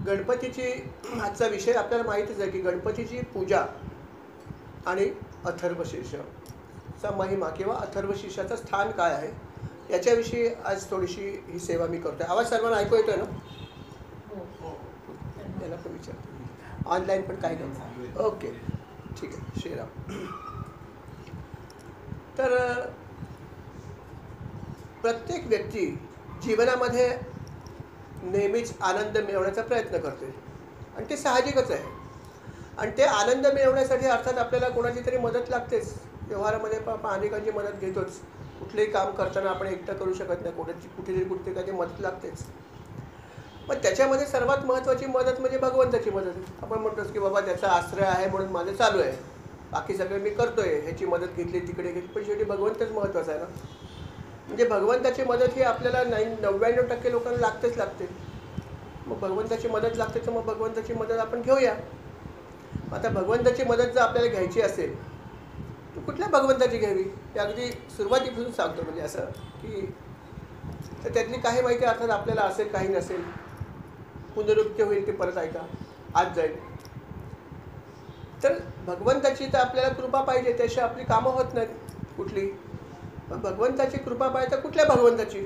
गणपतीची आजचा विषय आपल्याला माहितीच आहे की गणपतीची पूजा आणि अथर्वशीर्षचा महिमा किंवा अथर्वशीर्षाचं स्थान काय आहे याच्याविषयी आज थोडीशी ही सेवा मी करतोय. आवाज सर्वांना ऐकू येतोय ना? याला पण विचारतो, ऑनलाईन पण काय नाही. ओके, ठीक आहे. श्रीराम. तर प्रत्येक व्यक्ती जीवनामध्ये नेहमीच आनंद मिळवण्याचा प्रयत्न करते आणि ते साहजिकच आहे. आणि ते आनंद मिळवण्यासाठी अर्थात आपल्याला कोणाची तरी मदत लागतेच. व्यवहारामध्ये अनेकांची मदत घेतोच. कुठलेही काम करताना आपण एकटं करू शकत नाही, कुठेतरी मदत लागतेच. पण त्याच्यामध्ये सर्वात महत्त्वाची मदत म्हणजे भगवंताची मदत. आपण म्हणतोच की बाबा त्याचा आश्रय आहे म्हणून माझं चालू आहे, बाकी सगळे मी करतोय, ह्याची मदत घेतली तिकडे घेतली, पण शेवटी भगवंतच महत्त्वाचा आहे ना. म्हणजे भगवंताची मदत ही आपल्याला 99% लोकांना लागते. मग भगवंताची मदत लागते तर मग भगवंताची मदत आपण घेऊया. आता भगवंताची मदत जर आपल्याला घ्यायची असेल तर कुठल्या भगवंताची घ्यावी ते अगदी सुरुवातीपासून सांगतो. म्हणजे असं की तर त्यातली काही माहिती अर्थात आपल्याला असेल, काही नसेल. पुनरुक्ती होईल ते परत ऐका, आज जाईल. तर भगवंताची तर आपल्याला कृपा पाहिजे, त्याशिवाय आपली कामं होत नाहीत कुठली. पण भगवंताची कृपा पाहिजे तर कुठल्या भगवंताची?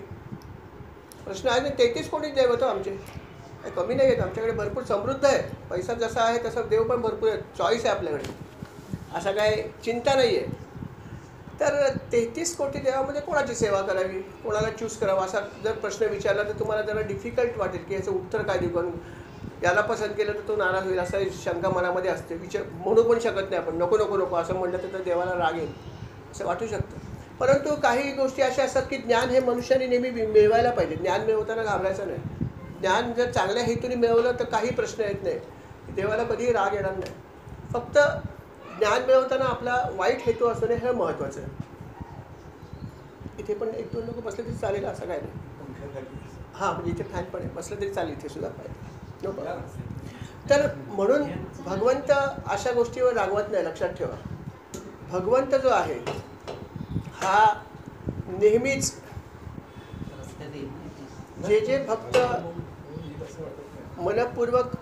प्रश्न आहे ना. 33 कोटी देव होतो आमचे, काही कमी नाही आहेत. आमच्याकडे भरपूर समृद्ध आहे. पैसा जसा आहे तसा देव पण भरपूर आहे. चॉईस आहे आपल्याकडे, असा काही चिंता नाही आहे. तर 33 कोटी देवामध्ये कोणाची सेवा करावी, कोणाला चूज करावा असा जर प्रश्न विचारला तर तुम्हाला जरा डिफिकल्ट वाटेल की याचं उत्तर काय देऊ. पण याला पसंत केलं तर तो नाराज होईल असा शंका मनामध्ये असते. म्हणू पण शकत नाही आपण, नको नको नको असं म्हटलं तर देवाला राग येईल असं वाटू शकतं. परंतु काही गोष्टी अशा असतात की ज्ञान हे मनुष्याने नेहमी मिळवायला पाहिजे. ज्ञान मिळवताना घाबरायचं नाही. ज्ञान जर चांगल्या हेतूने मिळवलं तर काही प्रश्न येत नाही, देवाला कधीही राग येणार नाही. फक्त ज्ञान मिळवताना आपला वाईट हेतू असणे हे महत्त्वाचं आहे. इथे पण 1-2 लोक बसले तरी चालेल, असं काय नाही. हां, म्हणजे इथे फॅन पण आहे, बसलं तरी चालेल इथे सुद्धा पाहिजे, नो प्रॉब्लेम. तर म्हणून भगवंत अशा गोष्टीवर रागवत नाही, लक्षात ठेवा. भगवंत जो आहे हा नेहमीच जे भक्त मनपूर्वक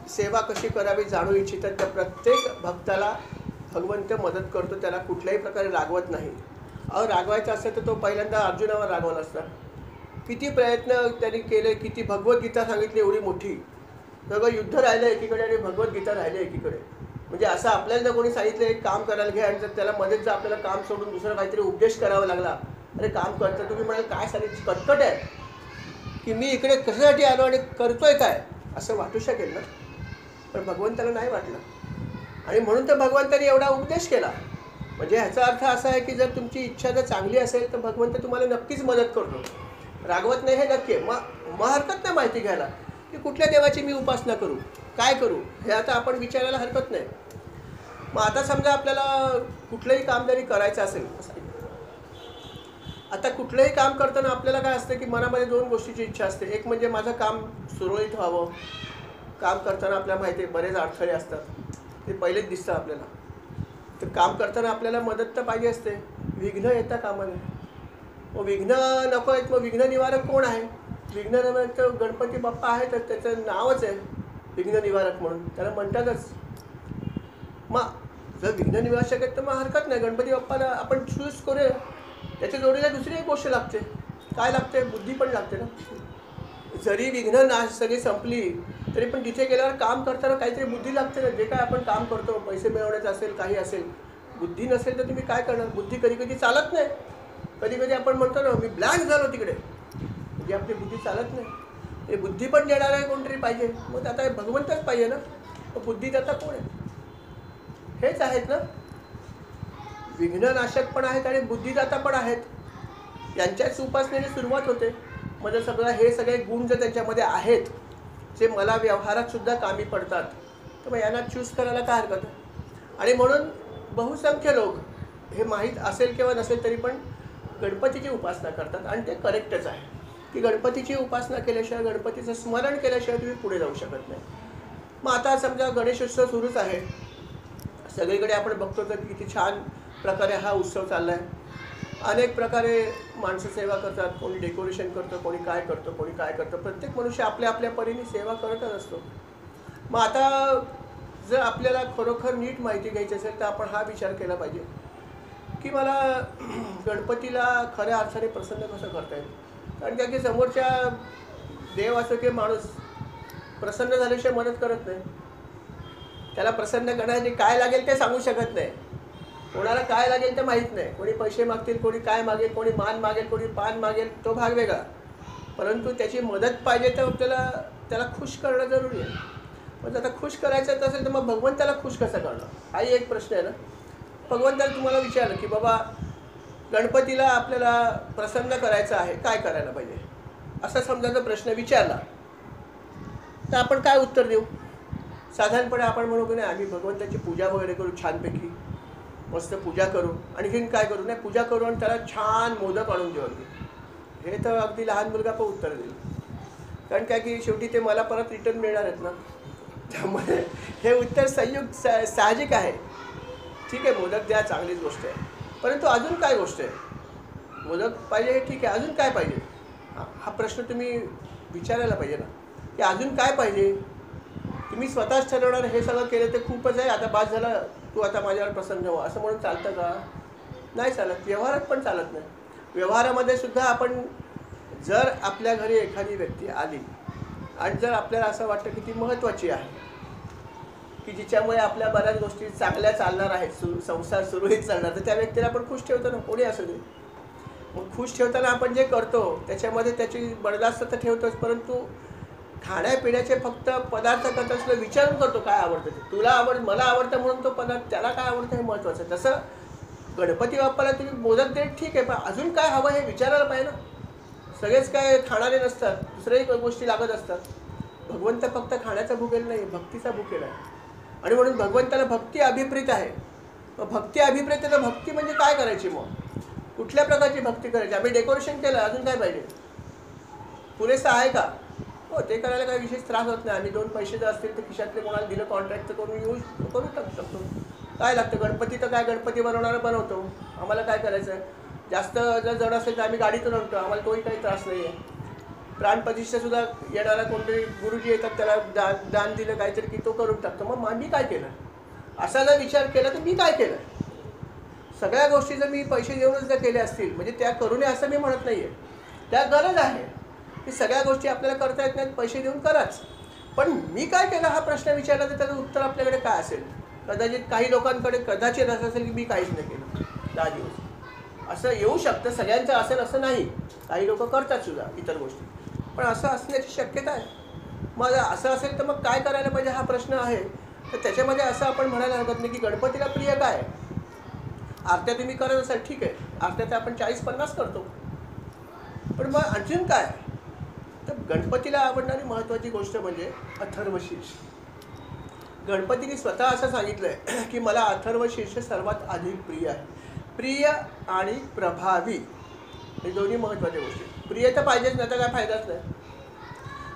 सेवा कशी करावी जाणू इच्छितात त्या प्रत्येक भक्ताला भगवंत मदत करतो. त्याला कुठल्याही प्रकारे रागवत नाही. रागवायचा असेल तर तो पहिल्यांदा अर्जुनावर रागवला असता. किती प्रयत्न त्यांनी केले, किती भगवद्गीता सांगितली एवढी मोठी, सगळं युद्ध राहिलं एकीकडे आणि भगवद्गीता राहिलं एकीकडे. म्हणजे असं आपल्याला जर कोणी सांगितलं एक काम करायला घ्या आणि जर त्याला मध्येच जर आपल्याला काम सोडून दुसरं काहीतरी उपदेश करावा लागला, अरे काम करतं, तुम्ही म्हणाल काय सांगितलं, कटकट आहे की मी इकडे कशासाठी आलो आणि करतोय काय, असं वाटू शकेल ना. पण भगवंताला नाही वाटलं आणि म्हणून तर भगवंताने एवढा उपदेश केला. म्हणजे ह्याचा अर्थ असा आहे की जर तुमची इच्छा जर चांगली असेल तर भगवंत तुम्हाला नक्कीच मदत करतो, रागवत नाही हे नक्की आहे. मग हरकत नाही माहिती घ्यायला की कुठल्या देवाची मी उपासना करू, काय करू, हे आता आपण विचारायला हरकत नाही. मग आता समजा आपल्याला कुठलंही काम जरी करायचं असेल, आता कुठलंही काम करताना आपल्याला काय असतं की मनामध्ये 2 गोष्टीची इच्छा असते. एक म्हणजे माझं काम सुरळीत व्हावं. काम करताना आपल्याला माहिती आहे बरेच अडथळे असतात, ते पहिलेच दिसतं आपल्याला. तर काम करताना आपल्याला मदत तर पाहिजे असते, विघ्न येता कामा नये. मग विघ्न नको आहेत, मग विघ्न निवारक कोण आहे? विघ्न निवारक तर गणपती बाप्पा आहे, तर त्याचं नावच आहे विघ्न निवारक म्हणून, त्याला म्हणतातच. मग जर विघ्न निवारक आहेत तर मग हरकत नाही, गणपती बाप्पाला आपण चूज करूया. त्याच्या जोडीला दुसरी एक गोष्ट लागते. काय लागते? बुद्धी पण लागते ना. जरी विघ्न नाश सगळी संपली तरी पण तिथे गेल्यावर काम करताना काहीतरी बुद्धी लागते ना. जे काय आपण काम करतो, पैसे मिळवण्याचं असेल, काही असेल, बुद्धी नसेल तर तुम्ही काय करणार? बुद्धी कधी कधी चालत नाही. कधी कधी आपण म्हणतो ना मी ब्लँक झालो तिकडे, म्हणजे आपली बुद्धी चालत नाही. हे बुद्धी पण देणार आहे कोणतरी पाहिजे. मग आता भगवंतच पाहिजे ना. मग बुद्धी देता कोण आहे? हेच आहेत ना. विघ्ननाशक पण आहेत आणि बुद्धिदाता पण आहेत. यांच्याच उपासनेने सुरुवात होते. म्हणजे सगळं हे सगळे गुण जर त्यांच्यामध्ये आहेत जे मला व्यवहारात सुद्धा कामी पडतात, तर मग यांना चूज करायला काय हरकत आहे? आणि म्हणून बहुसंख्य लोक हे माहीत असेल किंवा नसेल तरी पण गणपतीची उपासना करतात. आणि ते करेक्टच आहे की गणपतीची उपासना केल्याशिवाय, गणपतीचं स्मरण केल्याशिवाय तुम्ही पुढे जाऊ शकत नाही. मग आता समजा गणेशोत्सव सुरूच आहे. सगळीकडे आपण बघतो तर किती छान प्रकारे हा उत्सव चालला आहे. अनेक प्रकारे माणसं सेवा करतात. कोणी डेकोरेशन करतं, कोणी काय करतं, कोणी काय करतं. प्रत्येक मनुष्य आपल्या आपल्या परीने सेवा करतच असतो. मग आता जर आपल्याला खरोखर नीट माहिती घ्यायची असेल तर आपण हा विचार केला पाहिजे की मला गणपतीला खऱ्या अर्थाने प्रसन्न कसं करता येईल. कारण की समोरच्या देव असो की माणूस प्रसन्न झाल्याशिवाय मदत करत नाही. त्याला प्रसन्न करण्यासाठी काय लागेल ते सांगू शकत नाही. कोणाला काय लागेल ते माहीत नाही. कोणी पैसे मागतील, कोणी काय मागेल, कोणी मान मागेल, कोणी पान मागेल, तो भाग वेगळा. परंतु त्याची मदत पाहिजे तर आपल्याला त्याला खुश करणं जरुरी आहे. पण आता खुश करायचं असेल तर मग भगवंताला खुश कसं करणं हाही एक प्रश्न आहे ना. भगवंताला तुम्हाला विचारलं की बाबा गणपतीला आपल्याला प्रसन्न करायचं आहे, काय करायला पाहिजे, असा समजा जर प्रश्न विचारला तर आपण काय उत्तर देऊ. साधारणपणे आपण म्हणू की नाही आम्ही भगवंताची पूजा वगैरे करू, छानपैकी मस्त पूजा करू, आणखीन काय करू, नाही पूजा करू आणि त्याला छान मोदक आणून देऊ. अगदी हे तर अगदी लहान मुलगा पण उत्तर देईल. कारण काय की शेवटी ते मला परत रिटर्न मिळणार आहेत ना. त्यामुळे हे उत्तर साहजिक आहे. ठीक आहे, मोदक द्या, चांगलीच गोष्ट आहे. परंतु अजून काय गोष्ट आहे. मोदक पाहिजे हे ठीक आहे, अजून काय पाहिजे हा प्रश्न तुम्ही विचारायला पाहिजे ना. की अजून काय पाहिजे. तुम्ही स्वतःच ठरवणार हे सगळं केलं ते खूपच आहे, आता बाद झालं, तू आता माझ्यावर प्रसन्न हो असं म्हणून चालतं का. नाही चालत. व्यवहारात पण चालत नाही. व्यवहारामध्ये सुद्धा आपण जर आपल्या घरी एखादी व्यक्ती आली आणि जर आपल्याला असं वाटतं की ती महत्त्वाची आहे, की जिच्यामुळे आपल्या बऱ्याच गोष्टी चांगल्या चालणार आहेत, संसार सुरळीत चालणार, तर त्या व्यक्तीला आपण खुश ठेवतो ना, कोणी असू दे. मग खुश ठेवताना आपण जे करतो त्याच्यामध्ये त्याची बरदास्त तर ठेवतोच, परंतु खाण्यापिण्याचे फक्त पदार्थ करत असलं विचारून करतो काय आवडतं ते. तुला मला आवडतं म्हणून तो पदार्थ, त्याला काय आवडतं हे महत्त्वाचं आहे. तसं गणपती बाप्पाला तुम्ही मोदक देत ठीक आहे, पण अजून काय हवं हे विचारायला पाहिजे ना. सगळेच काय खाणारे नसतात, दुसऱ्याही गोष्टी लागत असतात. भगवंत फक्त खाण्याचा भुकेला नाही, भक्तीचा भुकेला आहे. आणि म्हणून भगवंताला भक्ती अभिप्रेत आहे. मग भक्ती अभिप्रेत आहे तर भक्ती म्हणजे काय करायची. मग कुठल्या प्रकारची भक्ती करायची. आम्ही डेकोरेशन केलं, अजून काय पाहिजे. पुरेसं आहे का. हो, ते करायला काही विशेष त्रास होत नाही. आम्ही 2 पैसे जर असतील तर खिशातले कोणाला दिलं कॉन्ट्रॅक्ट तर करून करू शकतो. काय लागतं. गणपती तर काय गणपती बनवणारं बनवतो, आम्हाला काय करायचं आहे. जास्त जर जड असेल तर आम्ही गाडीतून आणतो, आम्हाला तोही काही त्रास नाही आहे. प्राणप्रतिष्ठासुद्धा येणारा कोणतरी गुरुजी येतात, त्याला दान दिलं काहीतरी की तो करून टाकतो. मग मी काय केलं असा जर विचार केला तर मी काय केलं. सगळ्या गोष्टी जर मी पैसे देऊनच जर केल्या असतील म्हणजे त्या करू नये असं मी म्हणत नाही आहे. त्या गरज आहे की सगळ्या गोष्टी आपल्याला करता येत नाहीत, पैसे देऊन कराच. पण मी काय केलं हा प्रश्न विचारला तर त्याचं उत्तर आपल्याकडे काय असेल. कदाचित काही लोकांकडे कदाचित असं असेल की मी काहीच नाही केलं 10 दिवस, असं येऊ शकतं. सगळ्यांचं असेल असं नाही, काही लोक करतात सुद्धा इतर गोष्टी, पण असं असण्याची शक्यता आहे. मग असं असेल तर मग काय करायला पाहिजे हा प्रश्न आहे. तर त्याच्यामध्ये असं आपण म्हणायला हरकत नाही की गणपतीला प्रिय काय. आरत्या तुम्ही करत असाल ठीक आहे, आरत्या तर आपण 40-50 करतो, पण मग अजून काय. तर गणपतीला आवडणारी महत्त्वाची गोष्ट म्हणजे अथर्वशीर्ष. गणपतीने स्वतः असं सांगितलं आहे की मला अथर्वशीर्ष सर्वात अधिक प्रिय आहे. प्रिय आणि प्रभावी हे दोन्ही महत्त्वाच्या गोष्टी. प्रिय तर पाहिजेच नाही तर काय फायदाच नाही.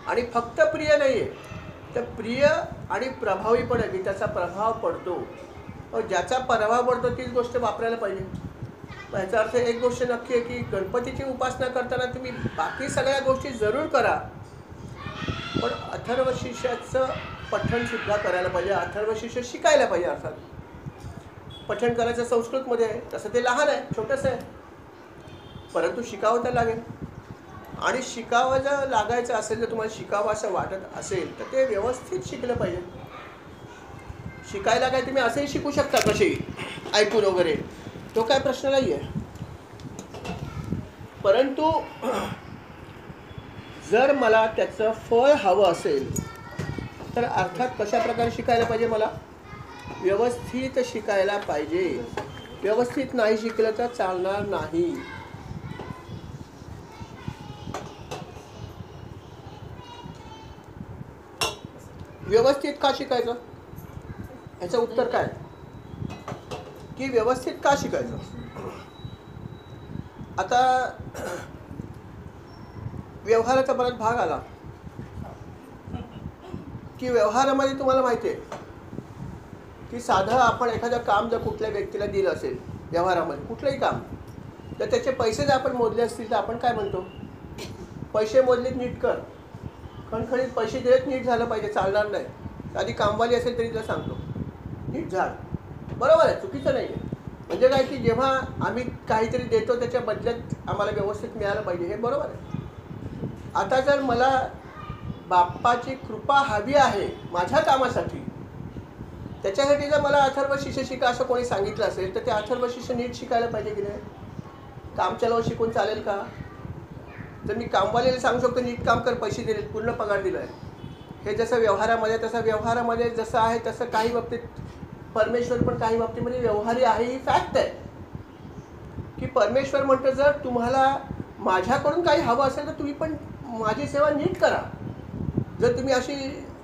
आणि फक्त प्रिय नाही आहे तर प्रिय आणि प्रभावी पण आहे की त्याचा प्रभाव पडतो. ज्याचा प्रभाव पडतो तीच गोष्ट वापरायला पाहिजे. याचा अर्थ एक गोष्ट नक्की आहे की गणपतीची उपासना करताना तुम्ही बाकी सगळ्या गोष्टी जरूर करा, पण अथर्वशीर्षाचं पठणसुद्धा करायला पाहिजे. अथर्वशीर्ष शिकायला पाहिजे. अर्थात पठण करायचं संस्कृतमध्ये आहे, तसं ते लहान आहे, छोटंसं आहे, परंतु शिकावं तर लागेल. आणि शिकावं जर लागायचं असेल, जर तुम्हाला शिकावं असं वाटत असेल तर ते व्यवस्थित शिकलं पाहिजे. शिकायला काय तुम्ही असंही शिकू शकता कसेही ऐकून वगैरे, तो काय प्रश्न नाही आहे. परंतु जर मला त्याचं फळ हवं असेल तर अर्थात कशा प्रकारे शिकायला पाहिजे. मला व्यवस्थित शिकायला पाहिजे. व्यवस्थित नाही शिकलं तर चालणार नाही. व्यवस्थित का शिकायचं याचं उत्तर काय की व्यवस्थित का शिकायचं. आता व्यवहाराचा परत भाग आला की व्यवहारामध्ये तुम्हाला माहिती आहे की साधं आपण एखादं काम जर कुठल्या व्यक्तीला दिलं असेल व्यवहारामध्ये कुठलंही काम, तर त्याचे पैसे जर आपण मोजले असतील तर आपण काय म्हणतो. पैसे मोजलेत नीट कर. खणखणीत पैसे दिलेत नीट झालं पाहिजे, चालणार नाही. आधी कामवाली असेल तरी तुला सांगतो, नीट झाड. बरोबर आहे, चुकीचं नाही आहे. म्हणजे काय की जेव्हा आम्ही काहीतरी देतो त्याच्या बदल्यात आम्हाला व्यवस्थित मिळालं पाहिजे, हे बरोबर आहे. आता जर मला बाप्पाची कृपा हवी आहे माझ्या कामासाठी, त्याच्यासाठी जर मला अथर्व शिष्य शिका असं कोणी सांगितलं असेल तर ते अथर्व शिष्य नीट शिकायला पाहिजे की नाही? काम चालवून शिकून चालेल का? जर मी कामवालीला सांगू शकतो नीट काम कर, पैसे दिले, पूर्ण पगार दिला आहे, हे जसं व्यवहारामध्ये तसं व्यवहारामध्ये जसं आहे तसं काही बाबतीत परमेश्वर पण काही बाबतीमध्ये व्यवहारी आहे. ही फॅक्ट आहे की परमेश्वर म्हणतो जर तुम्हाला माझ्याकडून काही हवं असेल तर तुम्ही पण माझी सेवा नीट करा. जर तुम्ही अशी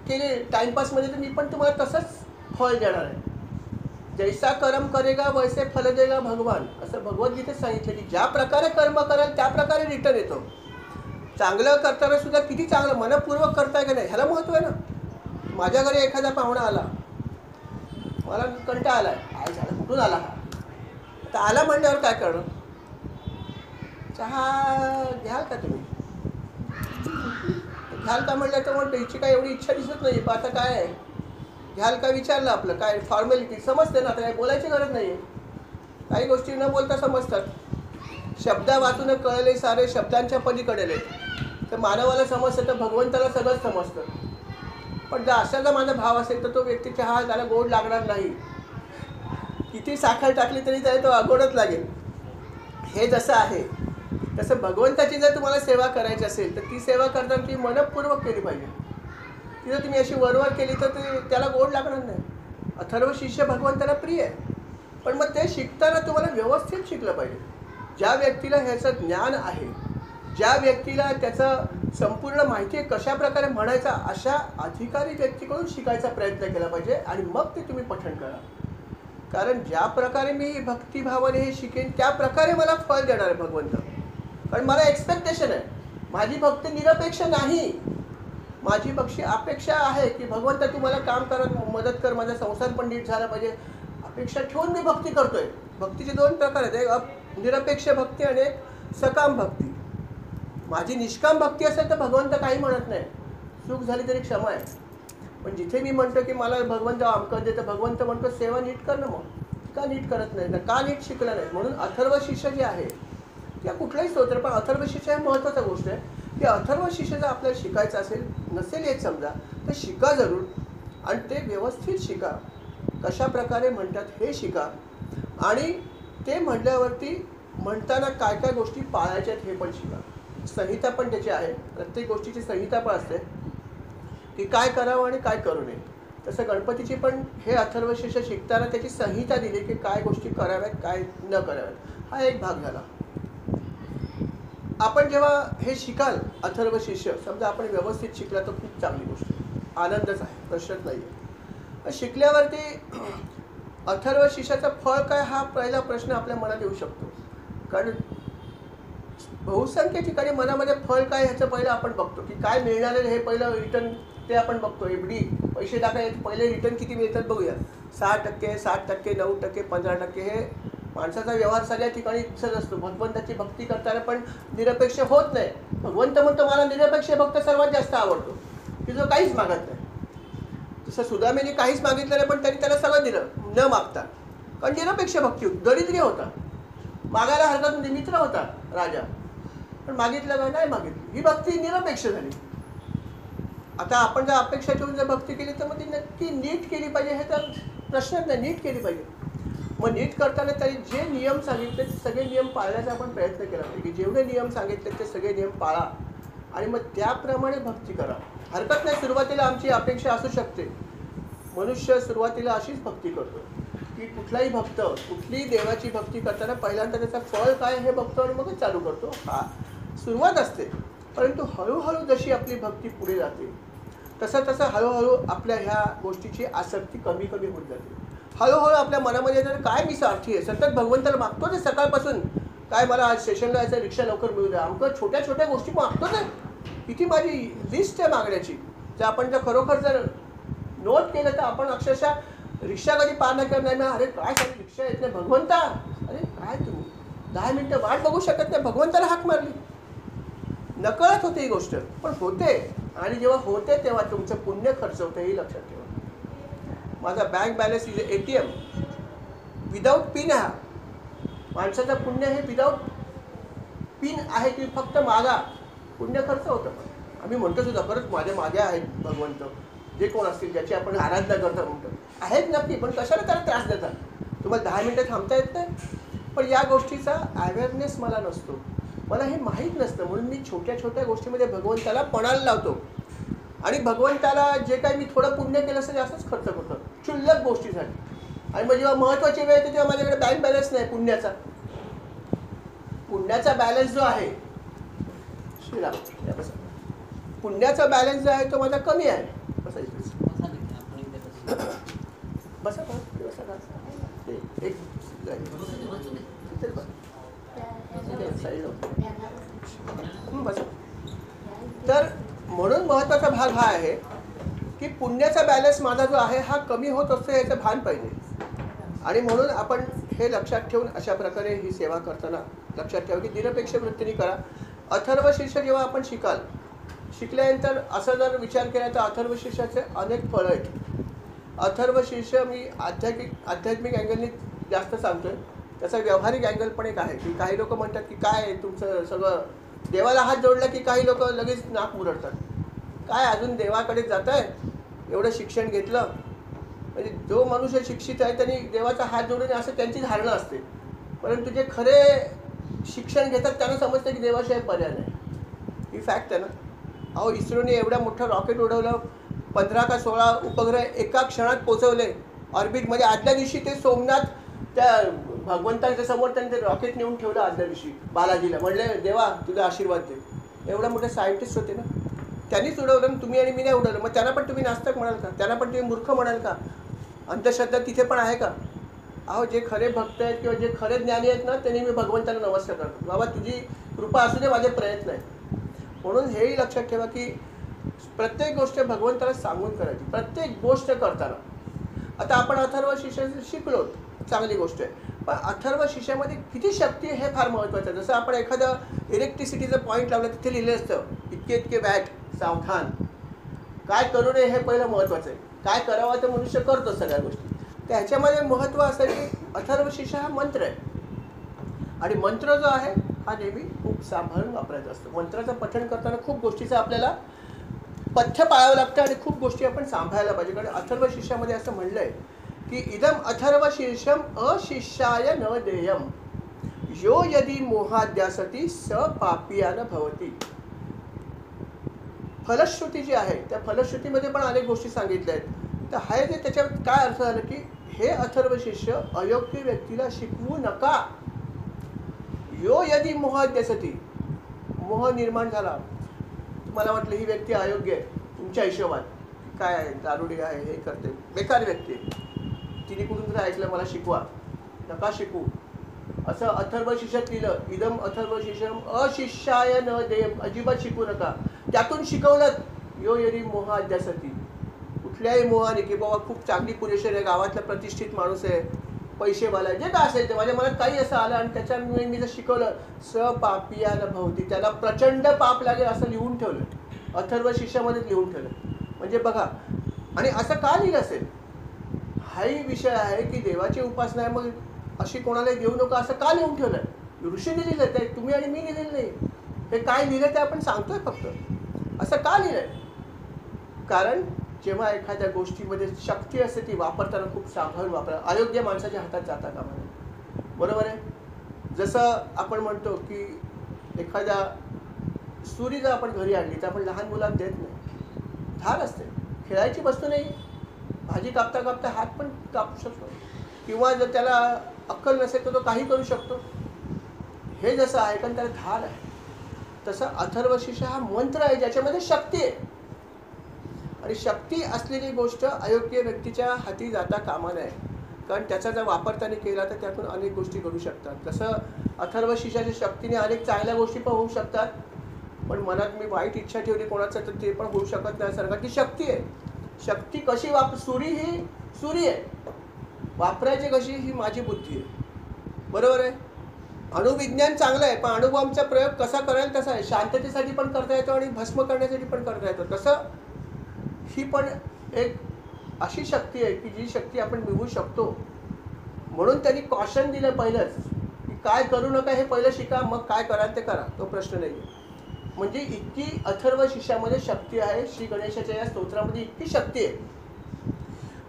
केली टाइमपासमध्ये तर मी पण तुम्हाला तसंच फळ देणार आहे. जैसा कर्म करेगा वैसे फल देगा भगवान, असं भगवद्गीतेत सांगितलं की ज्या प्रकारे कर्म कराल त्या प्रकारे रिटर्न येतो. चांगलं करताना सुद्धा किती चांगलं मनपूर्वक करताय का नाही ह्याला महत्त्व आहे ना. माझ्या घरी एखादा पाहुणा आला, मला कंटाळा आला आहे, काय झालं कुठून आला हा, तर आला म्हणल्यावर काय करणं? चहा घ्याल का तुम्ही? घ्याल का म्हटलं तर म्हणतो हिची काय एवढी इच्छा दिसत नाही, पण आता काय आहे घ्याल का विचारलं, आपलं काय फॉर्मॅलिटी समजते ना, आता काय बोलायची गरज नाही आहे. काही गोष्टी न बोलता समजतात. शब्दा वाचून कळले सारे शब्दांच्या पलीकडे, तर मानवाला समजतं तर भगवंताला सगळंच समजतं. पण जर अशाचा माझा भाव असेल तर तो व्यक्ती चहा त्याला गोड लागणार नाही. किती साखर टाकली तरी त्याला तो अगोडच लागेल. हे जसं आहे तसं भगवंताची जर तुम्हाला सेवा करायची असेल तर ती सेवा करताना ती मनपूर्वक केली पाहिजे. ती जर तुम्ही अशी वरवर केली तर त्याला गोड लागणार नाही. अथर्व शिष्य भगवंताला प्रिय आहे, पण मग ते शिकताना तुम्हाला व्यवस्थित शिकलं पाहिजे. ज्या व्यक्तीला ह्याचं ज्ञान आहे, ज्या व्यक्तीला त्याचं संपूर्ण माहिती आहे कशा प्रकारे म्हणायचा, अशा अधिकारी व्यक्तीकडून शिकायचा प्रयत्न केला पाहिजे आणि मग ते तुम्ही पठण करा. कारण ज्या प्रकारे मी भक्तिभावाने हे शिकेन त्या प्रकारे मला फळ देणार आहे भगवंत. कारण मला एक्सपेक्टेशन आहे, माझी भक्ती निरपेक्ष नाही. माझी पक्षी अपेक्षा आहे की भगवंत तू मला काम करत मदत कर, माझा संसार पण नीट झाला पाहिजे, अपेक्षा ठेवून मी भक्ती करतोय. भक्तीचे दोन प्रकार आहेत, एक निरपेक्ष भक्ती आणि एक सकाम भक्ती. माझी निष्काम भक्ती असेल तर भगवंत काही म्हणत नाही, चूक झाली तरी क्षमा आहे. पण जिथे मी म्हणतो की मला भगवंत अमकं दे, तर भगवंत म्हणतो सेवा नीट कर ना. मग का नीट करत नाही, तर का नीट शिकलं नाही? म्हणून अथर्व शिष्य जे आहे त्या कुठलाही स्तोत्र, पण अथर्व शिष्य हे महत्त्वाची गोष्ट आहे की अथर्व शिष्य जर आपल्याला शिकायचं असेल नसेल येत समजा तर शिका जरूर, आणि ते व्यवस्थित शिका. कशा प्रकारे म्हणतात हे शिका, आणि ते म्हटल्यावरती म्हणताना काय काय गोष्टी पाळायच्या आहेत हे पण शिका. संहिता पण त्याची आहे, प्रत्येक गोष्टीची संहिता पण असते की काय करावं आणि काय करू नये. तसं गणपतीची पण हे अथर्व शिष्य शिकताना त्याची संहिता दिली की काय गोष्टी कराव्यात काय न कराव्यात. हा एक भाग झाला. आपण जेव्हा हे शिकाल अथर्व शिष्य, समजा आपण व्यवस्थित शिकला तर खूप चांगली गोष्ट आहे, आनंदच आहे, प्रश्नच नाही आहे. शिकल्यावरती अथर्व शिष्याचं फळ काय हा पहिला प्रश्न आपल्या मनात येऊ शकतो. कारण बहुसंख्य ठिकाणी मनामध्ये फळ काय ह्याचं पहिलं आपण बघतो की काय मिळणार आहे, हे पहिलं रिटर्न ते आपण बघतो. एफडी पैसे टाकायचे पहिले रिटर्न किती मिळतात बघूया. 6%, 7%, 9%, 15%, हे माणसाचा व्यवहार सगळ्या ठिकाणी दिसत असतो. भगवंताची भक्ती करताना पण निरपेक्ष होत नाही. भगवंत म्हणतो मला निरपेक्ष भक्त सर्वात जास्त आवडतो की जो काहीच मागत नाही. तसं सुदामेने काहीच मागितलं नाही पण त्यांनी त्याला सगळं दिलं न मागता, कारण निरपेक्ष भक्ती होती. दरिद्री होता, मागायला हरकत नव्हती, मित्र होता राजा, पण मागितलं नाही मागितलं. ही भक्ती निरपेक्ष झाली. आता आपण जर अपेक्षा ठेवून जर भक्ती केली तर मग ती नक्की नीट केली पाहिजे, हे तर प्रश्नच नाही. नीट केली पाहिजे. मग नीट करताना त्यांनी जे नियम सांगितले ते सगळे नियम पाळण्याचा आपण प्रयत्न केला पाहिजे की जेवढे नियम सांगितले ते सगळे नियम पाळा आणि मग त्याप्रमाणे भक्ती करा. हरकत नाही, सुरुवातीला आमची अपेक्षा असू शकते. मनुष्य सुरुवातीला अशीच भक्ती करतो की कुठलाही भक्त कुठलीही देवाची भक्ती करताना पहिल्यांदा त्याचा फळ काय हे बघतो आणि मगच चालू करतो. हा सुरुवात असते, परंतु हळूहळू जशी आपली भक्ती पुढे जाते तसं तसं हळूहळू आपल्या ह्या गोष्टीची आसक्ती कमी कमी होत जाते. हळूहळू आपल्या मनामध्ये जर काय मी स्वार्थी आहे, सतत भगवंताला मागतो ते सकाळपासून, काय मला आज स्टेशनला जायचं, रिक्षा लवकर मिळू द्या, आमचं छोट्या छोट्या गोष्टी मागतो ते. किती माझी लिस्ट आहे मागण्याची. जर आपण जर खरोखर जर नोट केलं तर आपण अक्षरशः रिक्षा कधी पार नाही करणार नाही. अरे काय सारी रिक्षा येत नाही भगवंता, अरे काय तुम्ही 10 मिनटं वाट बघू शकत नाही, भगवंताला हाक मारली. नकळत होते ही गोष्ट, पण होते, आणि जेव्हा होते तेव्हा तुमचं पुण्य खर्च होतं हे लक्षात ठेवा. माझा bank balance is ATM. Without pin हा माणसाचं पुण्य हे विदाऊट पिन आहे की फक्त मागा पुण्य खर्च होतं. आम्ही म्हणतो सुद्धा परत माझ्या मागे आहेत भगवंत जे कोण असतील ज्याची आपण आराधना करतो म्हणतो आहेत नक्की, पण कशाला त्याला त्रास देतात. तुम्हाला 10 मिनिटं थांबता येत नाही. पण या गोष्टीचा अवेअरनेस मला नसतो, मला हे माहीत नसतं, म्हणून मी छोट्या छोट्या गोष्टीमध्ये भगवंताला पणाला लावतो. आणि भगवंताला जे काही मी थोडं पुण्य केलं असं जास्तच खर्च करतो क्षुल्लक गोष्टीसाठी. आणि मग जेव्हा महत्त्वाची वेळ येते तेव्हा माझ्याकडे बँक बॅलन्स नाही पुण्याचा. पुण्याचा बॅलन्स जो आहे श्रीराम पुण्याचा बॅलन्स जो आहे तो माझा कमी आहे. बसा बसा एक बसा. तर म्हणून महत्त्वाचा भाग हा आहे की पुण्याचा बॅलन्स माझा जो आहे हा कमी होत असतो याचं भान पाहिजे. आणि म्हणून आपण हे लक्षात ठेवून अशा प्रकारे ही सेवा करताना लक्षात ठेवा की निरपेक्ष वृत्तीने करा. अथर्व शीर्ष जेव्हा आपण शिकल्यानंतर असं जर विचार केला तर अथर्व शीर्षाचे अनेक फळं आहेत. अथर्व शीर्ष मी आध्यात्मिक अँगलनी जास्त सांगतोय, त्याचा व्यावहारिक अँगल पण एक आहे की काही लोक म्हणतात की काय तुमचं सगळं देवाला हात जोडला की काही लोक लगेच नाक मुरडतात. काय अजून देवाकडे जात आहे, एवढं शिक्षण घेतलं म्हणजे जो मनुष्य शिक्षित आहे त्यांनी देवाचा हात जोडून असं त्यांची धारणा असते. परंतु जे खरे शिक्षण घेतात त्यांना समजतं की देवाशिवाय पर्याय नाही. ही फॅक्ट आहे ना. अहो इस्रोने एवढं मोठं रॉकेट उडवलं, 15 का 16 उपग्रह एका क्षणात पोचवले ऑर्बिटमध्ये. आदल्या दिवशी ते सोमनाथ त्या भगवंताच्या समोर त्यांनी ते रॉकेट नेऊन ठेवलं. आदल्या दिवशी बालाजीला म्हणले देवा तुझा आशीर्वाद दे. एवढा मोठे सायंटिस्ट होते ना, त्यांनीच उडवलं. तुम्ही आणि मी नाही उडवलं, मग त्यांना पण तुम्ही नास्तिक म्हणाल का? त्यांना पण तुम्ही मूर्ख म्हणाल का? अंधश्रद्धा तिथे पण आहे का? अहो जे खरे भक्त आहेत किंवा जे खरे ज्ञानी आहेत ना त्यांनी मी भगवंताला नमस्कार करतो. बाबा तुझी कृपा असू दे, माझे प्रयत्न आहेत. म्हणून हेही लक्षात ठेवा की प्रत्येक गोष्ट भगवंताला सांगून करायची प्रत्येक गोष्ट करताना. आता आपण अथर्व शीर्ष शिकलो, चांगली गोष्ट आहे, पण अथर्व शीर्षामध्ये किती शक्ती आहे हे फार महत्त्वाचं आहे. जसं आपण एखादं इलेक्ट्रिसिटीचं पॉईंट लावलं तिथे लिहिलं असतं इतके इतके वॅट सावधान. काय करू नये हे पहिलं महत्त्वाचं आहे. काय करावं तर मनुष्य करतो सगळ्या गोष्टी. तर ह्याच्यामध्ये महत्त्व असं की अथर्व शीर्ष हा मंत्र आहे. आणि मंत्र जो आहे हा नेहमी खूप सांभाळून वापरायचा असतो. मंत्राचं पठण करताना खूप गोष्टीचं आपल्याला पथ्य पाळावं लागतं आणि खूप गोष्टी आपण सांभाळायला पाहिजे. कारण अथर्व शीर्षामध्ये असं म्हणलं आहे की इदम अथर्व शीर्षम अशिष्याय न देयम यो यदि मोहाद्यासती स पापियान भवती. फलश्रुती जी आहे त्या फलश्रुतीमध्ये पण अनेक गोष्टी सांगितल्या आहेत. तर हा जे त्याच्यात काय अर्थ झालं की हे अथर्व शीर्ष अयोग्य व्यक्तीला शिकवू नका. यो यदि मोहाद्यासती, मोह निर्माण झाला, तुम्हाला वाटलं ही व्यक्ती अयोग्य आहे तुमच्या हिशोबात, काय आहे दारुडी आहे हे करते बेकार व्यक्ती, तिने कुठून तरी ऐकलं मला शिकवा, नका शिकू. असं अथर्व शीर्षात लिहिलं इदम अथर्व शीर्षम अशिष्याय न देयम, अजिबात शिकू नका. त्यातून शिकवलं यो यदि मोहाद्यासती, कुठल्याही मोहाने की बाबा खूप चांगली पुरेशी आहे, गावातला प्रतिष्ठित माणूस आहे, पैसेवाला जे काय असेल ते, माझ्या मनात काही असं आलं आणि त्याच्यामुळे मी जर शिकवलं स पापियान भवती, त्याला प्रचंड पाप लागेल असं लिहून ठेवलं. अथर्व शीर्षामध्ये लिहून ठेवलं. म्हणजे बघा, आणि असं का लिहिलं असेल हाही विषय आहे की देवाची उपासना आहे, मग अशी कोणाला देऊ नका असं का लिहून ठेवलं आहे? ऋषीने लिहिलं ते, तुम्ही आणि मी लिहिलेलं नाही. हे काय लिहिलं ते आपण सांगतोय फक्त. असं का लिहिलं आहे? कारण जेव्हा एखाद्या गोष्टीमध्ये शक्ती असते ती वापरताना खूप सांभाळून वापरा. अयोग्य माणसाच्या हातात जाता कामा नये. बरोबर आहे. जसं आपण म्हणतो की एखाद्या सुरी जर आपण घरी आणली तर आपण लहान मुलांना देत नाही. धार असते, खेळायची वस्तू नाही. भाजी कापता कापता हात पण कापू शकतो, किंवा जर त्याला अक्कल नसेल तर तो काही करू शकतो. हे जसं आहे कारण त्याला धार आहे, तसं अथर्व शीर्ष हा मंत्र आहे ज्याच्यामध्ये शक्ती आहे. आणि शक्ती असलेली गोष्ट अयोग्य व्यक्तीच्या हाती जाता कामा नये, कारण त्याचा जर वापरताना केला तर त्यातून अनेक गोष्टी घडू शकतात. तसं अथर्व शीर्षाच्या शक्तीने अनेक चांगल्या गोष्टी पण होऊ शकतात, पण मनात मी वाईट इच्छा ठेवली कोणाचं तर ते पण होऊ शकत नाही. सर्वांची शक्ती आहे. शक्ती कशी सुरी ही सुरी आहे, वापरायची कशी ही माझी बुद्धी आहे. बरोबर आहे. अणुविज्ञान चांगलं आहे, पण अणुबॉम्बचा प्रयोग कसा कराल तसा आहे. शांततेसाठी पण करता येतो आणि भस्म करण्यासाठी पण करता येतो. तसं ही पण एक अशी शक्ती आहे की जी शक्ती आपण मिळवू शकतो. म्हणून त्यांनी कॉशन दिलं पहिलंच की काय करू नका, हे पहिलं शिका, मग काय कराल ते करा, तो प्रश्न नाही आहे. म्हणजे इतकी अथर्व शीर्षामध्ये शक्ती आहे, श्री गणेशाच्या या स्तोत्रामध्ये इतकी शक्ती आहे.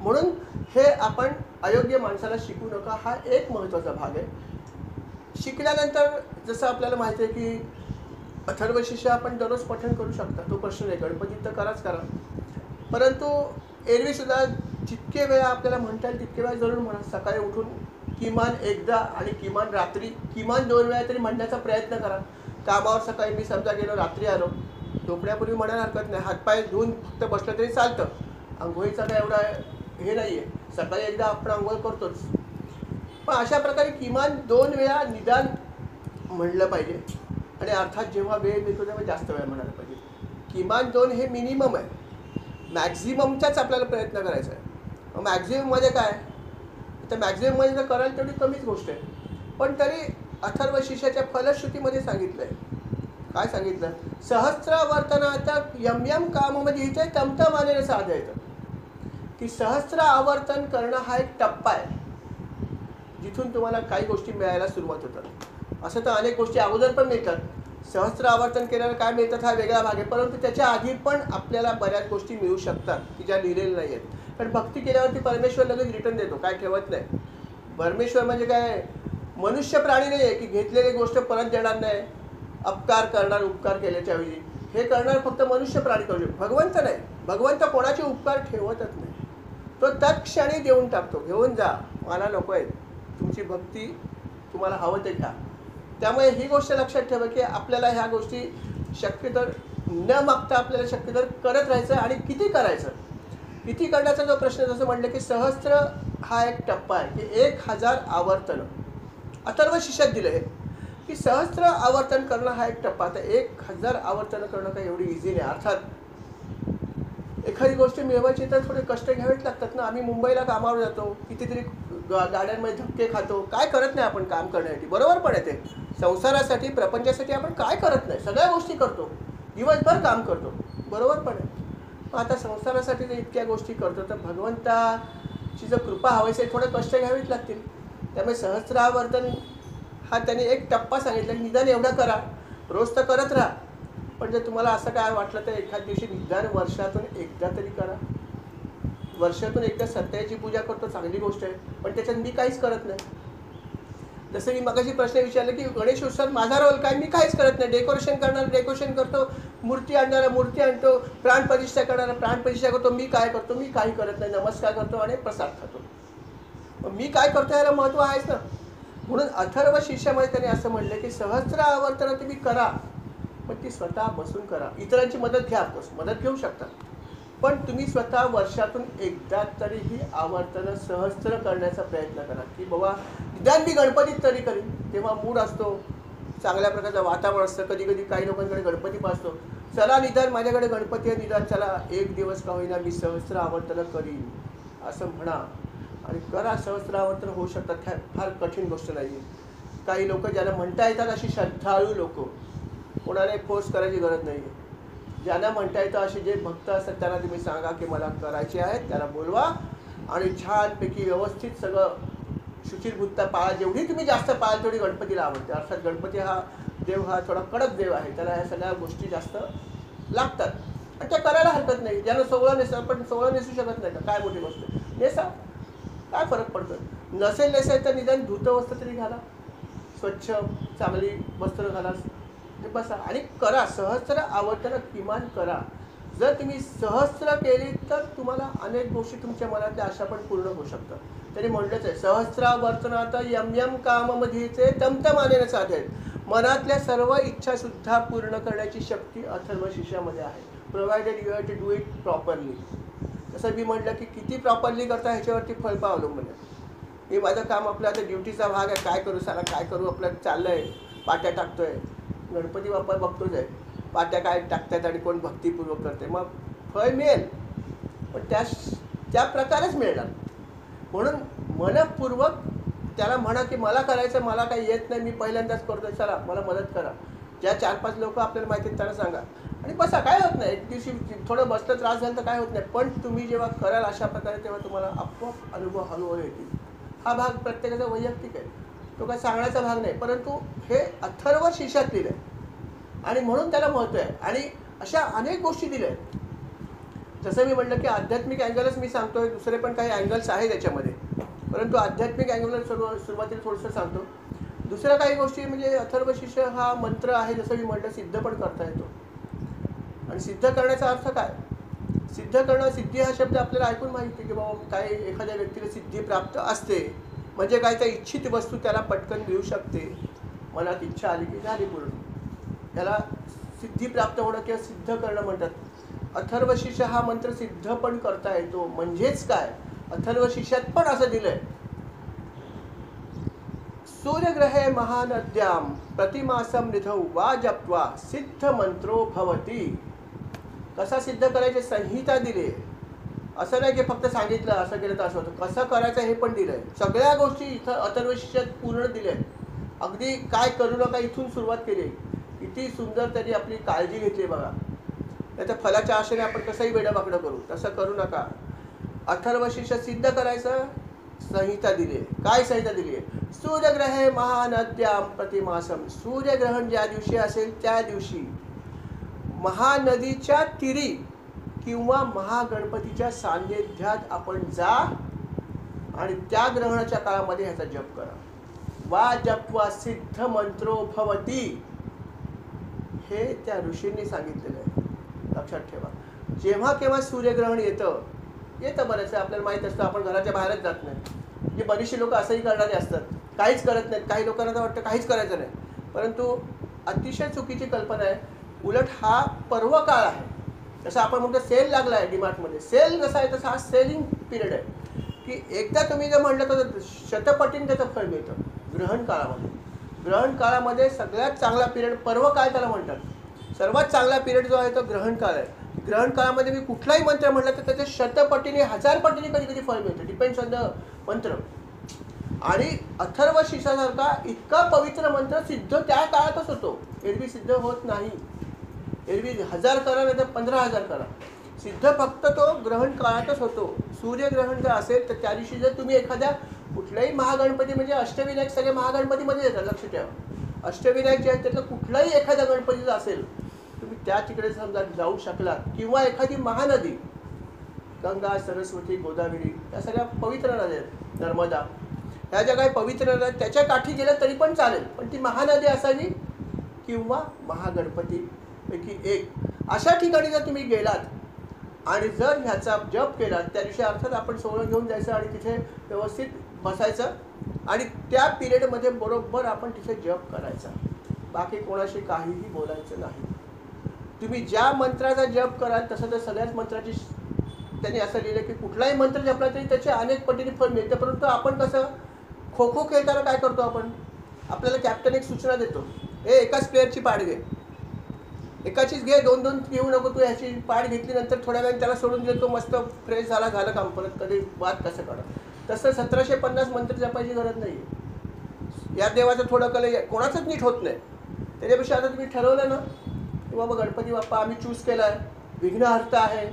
म्हणून हे आपण अयोग्य माणसाला शिकू नका, हा एक महत्त्वाचा भाग आहे. शिकल्यानंतर जसं आपल्याला माहिती आहे की अथर्व शीर्ष आपण दररोज पठण करू शकता, तो प्रश्न नाही. गणपतीत तर कराच करा, परंतु एरवीसुद्धा जितके वेळा आपल्याला म्हणता येईल तितके वेळा जरूर म्हणा. सकाळी उठून किमान एकदा आणि किमान रात्री किमान 2 वेळा तरी म्हणण्याचा प्रयत्न करा. कामावर सकाळी मी समजा गेलो, रात्री आलो, झोपण्यापूर्वी म्हणायला हरकत नाही. हातपाय धुवून फक्त बसलं तरी चालतं. आंघोळीचा काय एवढा हे नाही आहे, सकाळी एकदा आपण आंघोळ करतोच. पण अशा प्रकारे किमान 2 वेळा निदान म्हणलं पाहिजे. आणि अर्थात जेव्हा वेळ मिळतो तेव्हा जास्त वेळा म्हणायला पाहिजे. किमान 2 हे मिनिमम आहे, मॅक्झिममचाच आपल्याला प्रयत्न करायचा आहे. मॅक्झिमममध्ये काय, तर मॅक्झिमममध्ये जर कराल तेवढी कमीच गोष्ट आहे. पण तरी अथर्व शीर्षाच्या फलश्रुतीमध्ये सांगितलं आहे, काय सांगितलं, सहस्रावर्तनात यम यम काममध्ये इथे तमतमानेने साधायचं. की सहस्र आवर्तन करणं हा एक टप्पा आहे, जिथून तुम्हाला काही गोष्टी मिळायला सुरुवात होतात. असं तर अनेक गोष्टी अगोदर पण मिळतात. सहस्र आवर्तन केल्यावर काय मिळतात हा वेगळा भाग आहे, परंतु त्याच्या आधी पण आपल्याला बऱ्याच गोष्टी मिळू शकतात की ज्या लिहिलेल्या नाही आहेत. कारण भक्ती केल्यावरती परमेश्वर लगेच रिटर्न देतो, काय ठेवत नाही. परमेश्वर म्हणजे काय मनुष्य प्राणी नाही आहे की घेतलेली गोष्ट परत देणार नाही, अपकार करणार उपकार केल्याच्या ऐवजी. हे करणार फक्त मनुष्य प्राणी करू शकतो, भगवंत नाही. भगवंत कोणाचे उपकार ठेवतच नाही, तो तत्क्षणी देऊन टाकतो. घेऊन जा, मला नको आहे, तुमची भक्ती तुम्हाला हवं ते घ्या. त्यामुळे ही गोष्ट लक्षात ठेवा की आपल्याला ह्या गोष्टी शक्यतो न मागता आपल्याला शक्यतो करत राहायचं. आणि किती करायचं, किती करण्याचा जो प्रश्न, जसं म्हटलं की सहस्त्र हा एक टप्पा आहे की 1000 आवर्तन अथर्व शीर्षात दिलं आहे की सहस्त्र आवर्तन करणं हा एक टप्पा. आता 1000 आवर्तन करणं काही एवढी इझी नाही. अर्थात एखादी गोष्ट मिळवायची तर थोडे कष्ट घ्यावेच लागतात ना. आम्ही मुंबईला कामावर जातो, कितीतरी गाड्यांमध्ये धक्के खातो, काय करत नाही आपण काम करण्यासाठी. बरोबर पण आहे ते, संसारासाठी प्रपंचासाठी आपण काय करत नाही, सगळ्या गोष्टी करतो, दिवसभर काम करतो, बरोबर पण आहे. आता संसारासाठी जर इतक्या गोष्टी करतो तर भगवंताची जर कृपा हवी असेल थोडे कष्ट घ्यावेच लागतील. त्यामुळे सहस्रावर्तन हा त्याने एक टप्पा सांगितला, निदान एवढं करा, रोज तर करत राहा. पण जर तुम्हाला असं काय वाटलं तर एखाद दिवशी निदान वर्षातून एकदा तरी करा. वर्षातून एकदा सत्याची पूजा करतो, चांगली गोष्ट आहे, पण त्याच्यात मी काहीच करत नाही. जसं मी मगाशी प्रश्न विचारला की गणेश उत्सवात माझा रोल काय, मी काहीच करत नाही. डेकोरेशन करणारा डेकोरेशन करतो, मूर्ती आणणारा मूर्ती आणतो, प्राणप्रतिष्ठा करणारा प्राणप्रतिष्ठा करतो. मी काय करतो, मी काही करत नाही, नमस्कार करतो आणि प्रसाद खातो. मी काय करतो याला महत्त्व आहेच ना. म्हणून अथर्व शीर्षामध्ये त्याने असं म्हटलं की सहस्र आवर्तन तुम्ही करा, पण ती स्वतः बसून करा. इतरांची मदत घ्या, मदत घेऊ शकता, पण तुम्ही स्वतः वर्षातून एकदा तरी ही आवर्तनं सहस्त्र करण्याचा प्रयत्न करा. की बाबा निदान मी गणपतीत तरी करीन. तेव्हा मूड असतो, चांगल्या प्रकारचं वातावरण असतं. कधी कधी काही लोकांकडे गणपती पासतो, चला निदान माझ्याकडे गणपती आहे, निदान चला एक दिवस का होईना मी सहस्त्र आवर्तनं करीन असं म्हणा आणि करा. सहस्त्र आवर्तन होऊ शकतात, फार कठीण गोष्ट नाही आहे. काही लोक ज्याला म्हणता येतात अशी श्रद्धाळू लोक, कोणाला फोर्स करायची गरज नाही आहे. ज्यांना म्हणता येतं असे जे भक्त असतात त्यांना तुम्ही सांगा की मला करायचे आहेत, त्याला बोलवा आणि छानपैकी व्यवस्थित सगळं शुचिरभूतता पाळा. जेवढी तुम्ही जास्त पाळाल तेवढी गणपतीला आवडते. अर्थात गणपती हा देव हा थोडा कडक देव आहे, त्याला ह्या सगळ्या गोष्टी जास्त लागतात आणि त्या करायला हरकत नाही. ज्यांना सोहळं नेसा, पण सोहळं नेसू शकत नाही का, काय मोठी गोष्ट, नेसा, काय फरक पडतो. नसेल नेसायचं तर निदान धुतं वस्त्र तरी घाला, स्वच्छ चांगली वस्त्र घाला, बसा आणि करा. सहस्त्र आवर्तन किमान करा. जर तुम्ही सहस्त्र केली तर तुम्हाला अनेक गोष्टी तुमच्या मनातल्या आशा पण पूर्ण होऊ शकतात. त्यांनी म्हटलंच आहे, सहस्रावर्तनात यम यम काममधीचे तमतमानेने साधेल. मनातल्या सर्व इच्छासुद्धा पूर्ण करण्याची शक्ती अथर्व शीर्षामध्ये आहे, provided you have to do it properly. जसं मी म्हटलं की किती प्रॉपरली करता ह्याच्यावरती फळपा अवलंबून आहे. मी माझं काम आपलं आता ड्युटीचा भाग आहे, काय करू सारा, काय करू, आपलं चाललं आहे, पाट्या टाकतो आहे. गणपती बाप्पा बघतोच आहे, पाट्या काय टाकतात आणि कोण भक्तिपूर्वक करते, मग फळ मिळेल पण त्या प्रकारेच मिळणार. म्हणून मनपूर्वक त्याला म्हणा की मला करायचं, मला काही येत नाही, मी पहिल्यांदाच करतोय, चला मला मदत करा. ज्या 4-5 लोक आपल्याला माहिती आहेत त्यांना सांगा. आणि बसा, काय होत नाही. एक दिवशी थोडं बसलं त्रास झाला तर काय होत नाही, पण तुम्ही जेव्हा कराल अशा प्रकारे तेव्हा तुम्हाला आपोआप अनुभव हळूहळू येतील. हा भाग प्रत्येकाचा वैयक्तिक आहे, तो काय सांगण्याचा भाग नाही, परंतु हे अथर्व शीर्षात लिहिलं आहे आणि म्हणून त्याला महत्त्व आहे. आणि अशा अनेक गोष्टी दिल्या आहेत. जसं मी म्हटलं की आध्यात्मिक अँगलच मी सांगतोय, दुसरे पण काही अँगल्स आहेत याच्यामध्ये, परंतु आध्यात्मिक अँगलवर सुरुवातीला थोडंसं सांगतो. दुसऱ्या काही गोष्टी म्हणजे अथर्वशीर्ष हा मंत्र आहे, जसं मी म्हटलं सिद्ध पण करता येतो. आणि सिद्ध करण्याचा अर्थ काय? सिद्ध करणं, सिद्धी हा शब्द आपल्याला ऐकून माहिती आहे की बाबा काय एखाद्या व्यक्तीला सिद्धी प्राप्त असते म्हणजे काय, त्या इच्छित वस्तू त्याला पटकन मिळू शकते. मनात इच्छा आली की झाली पूर्ण, त्याला सिद्धी प्राप्त होणं किंवा सिद्ध करणं म्हणतात. अथर्वशीर्ष हा मंत्र सिद्ध पण करता येतो. म्हणजेच काय, अथर्वशीर्षात पण असं दिलंय, सूर्यग्रहे महानद्याम प्रतिमासम निधौ वा जप्त्वा सिद्ध मंत्रो भवती. कसा सिद्ध करायचे संहिता दिली. असं नाही की फक्त सांगितलं असं केलं तर असं होतं, कसं करायचं हे पण दिलंय. सगळ्या गोष्टी इथं अथर्वशीर्षात पूर्ण दिल्या आहेत. अगदी काय करू नका इथून सुरुवात केली. किती सुंदर त्यांनी आपली काळजी घेतली बघा. नाही तर फलाच्या आशेने आपण कसंही वेडंवाकडं करू, तसं करू नका. अथर्वशीर्ष सिद्ध करायचं संहिता दिली आहे. काय संहिता दिली आहे? सूर्यग्रहे महानद्याम प्रतिमासम. सूर्यग्रहण ज्या दिवशी असेल त्या दिवशी महानदीच्या तीरी किंवा महागणपतीच्या सान्निध्यात आपण जा आणि त्या ग्रहणाच्या काळामध्ये ह्याचा जप करा. वा जप्त्वा सिद्ध मंत्रो भवती, हे त्या ऋषींनी सांगितलेलं आहे. लक्षात ठेवा. जेव्हा केव्हा सूर्यग्रहण येतं बरंच आपल्याला माहीत असतं, आपण घराच्या बाहेरच जात नाही. म्हणजे बरीचशी लोक असंही करणारे असतात, काहीच करत नाहीत. काही लोकांना तर वाटतं काहीच करायचं नाही, परंतु अतिशय चुकीची कल्पना आहे. उलट हा पर्व काळ आहे. जसं आपण म्हणतो सेल लागला आहे डीमार्टमध्ये, सेल कसा आहे तसा हा सेलिंग पिरियड आहे की एकदा तुम्ही जर म्हटलं तर शतपटीने त्याचं फळ मिळतं. ग्रहण काळामध्ये, ग्रहण काळामध्ये सगळ्यात चांगला पिरियड पर्व काळ त्याला म्हणतात. सर्वात चांगला पिरियड जो आहे तो ग्रहण काळ आहे. ग्रहण काळामध्ये मी कुठलाही मंत्र म्हटलं तर त्याच्या शतपटीने, हजारपटीने कधी कधी फळ मिळतं, डिपेंड्स ऑन द मंत्र. आणि अथर्वशीर्षासारखा इतका पवित्र मंत्र सिद्ध त्या काळातच होतो, एरवी सिद्ध होत नाही. एरवी 1000 करा नाही तर 15,000 करा, सिद्ध फक्त तो ग्रहण काळातच होतो. सूर्यग्रहण जर असेल तर त्या दिवशी जर तुम्ही एखाद्या कुठल्याही महागणपती, म्हणजे अष्टविनायक सगळे महागणपतीमध्ये येतात, लक्ष ठेवा. अष्टविनायक जे आहेत त्यातलं कुठलाही एखादा गणपती जर असेल, तुम्ही त्या तिकडे समजा जाऊ शकलात, किंवा एखादी महानदी, गंगा, सरस्वती, गोदावरी, या सगळ्या पवित्र नद्या आहेत, नर्मदा, ह्या ज्या काही पवित्र नद्या आहेत त्याच्या काठी गेलं तरी पण चालेल, पण ती महानदी असावी किंवा महागणपतीपैकी एक. अशा ठिकाणी जर तुम्ही गेलात आणि जर ह्याचा जप केला त्या दिवशी, अर्थात आपण सोहळं घेऊन जायचं आणि तिथे व्यवस्थित बसायचं आणि त्या पिरियडमध्ये बरोबर आपण तिथे जप करायचा. बाकी कोणाशी काहीही बोलायचं नाही. तुम्ही ज्या मंत्राचा जप कराल तसं तर सगळ्याच मंत्राची त्यांनी असं लिहिलं की कुठलाही मंत्र जपला तरी त्याचे अनेक पटीने फळ मिळते. परंतु आपण कसं खो खो खेळताना काय करतो, आपण आपल्याला कॅप्टन एक सूचना देतो, हे एकाच प्लेअरची पाठ घे, एकाचीच घे, 2-2 घेऊ नको तू. ह्याची पाठ घेतली नंतर थोड्या वेळाने त्याला सोडून दिलं, तो मस्त फ्रेश झाला, झालं काम, परत कधी वाद कसं काढा. तसं 1750 मंत्र जपायची गरज नाही. या देवाचं थोडं कलं कोणाचंच नीट होत नाही. त्याच्यापेक्षा आता तुम्ही ठरवलं ना की बाबा गणपती बाप्पा आम्ही चूज केला आहे, विघ्नहर्ता आहे,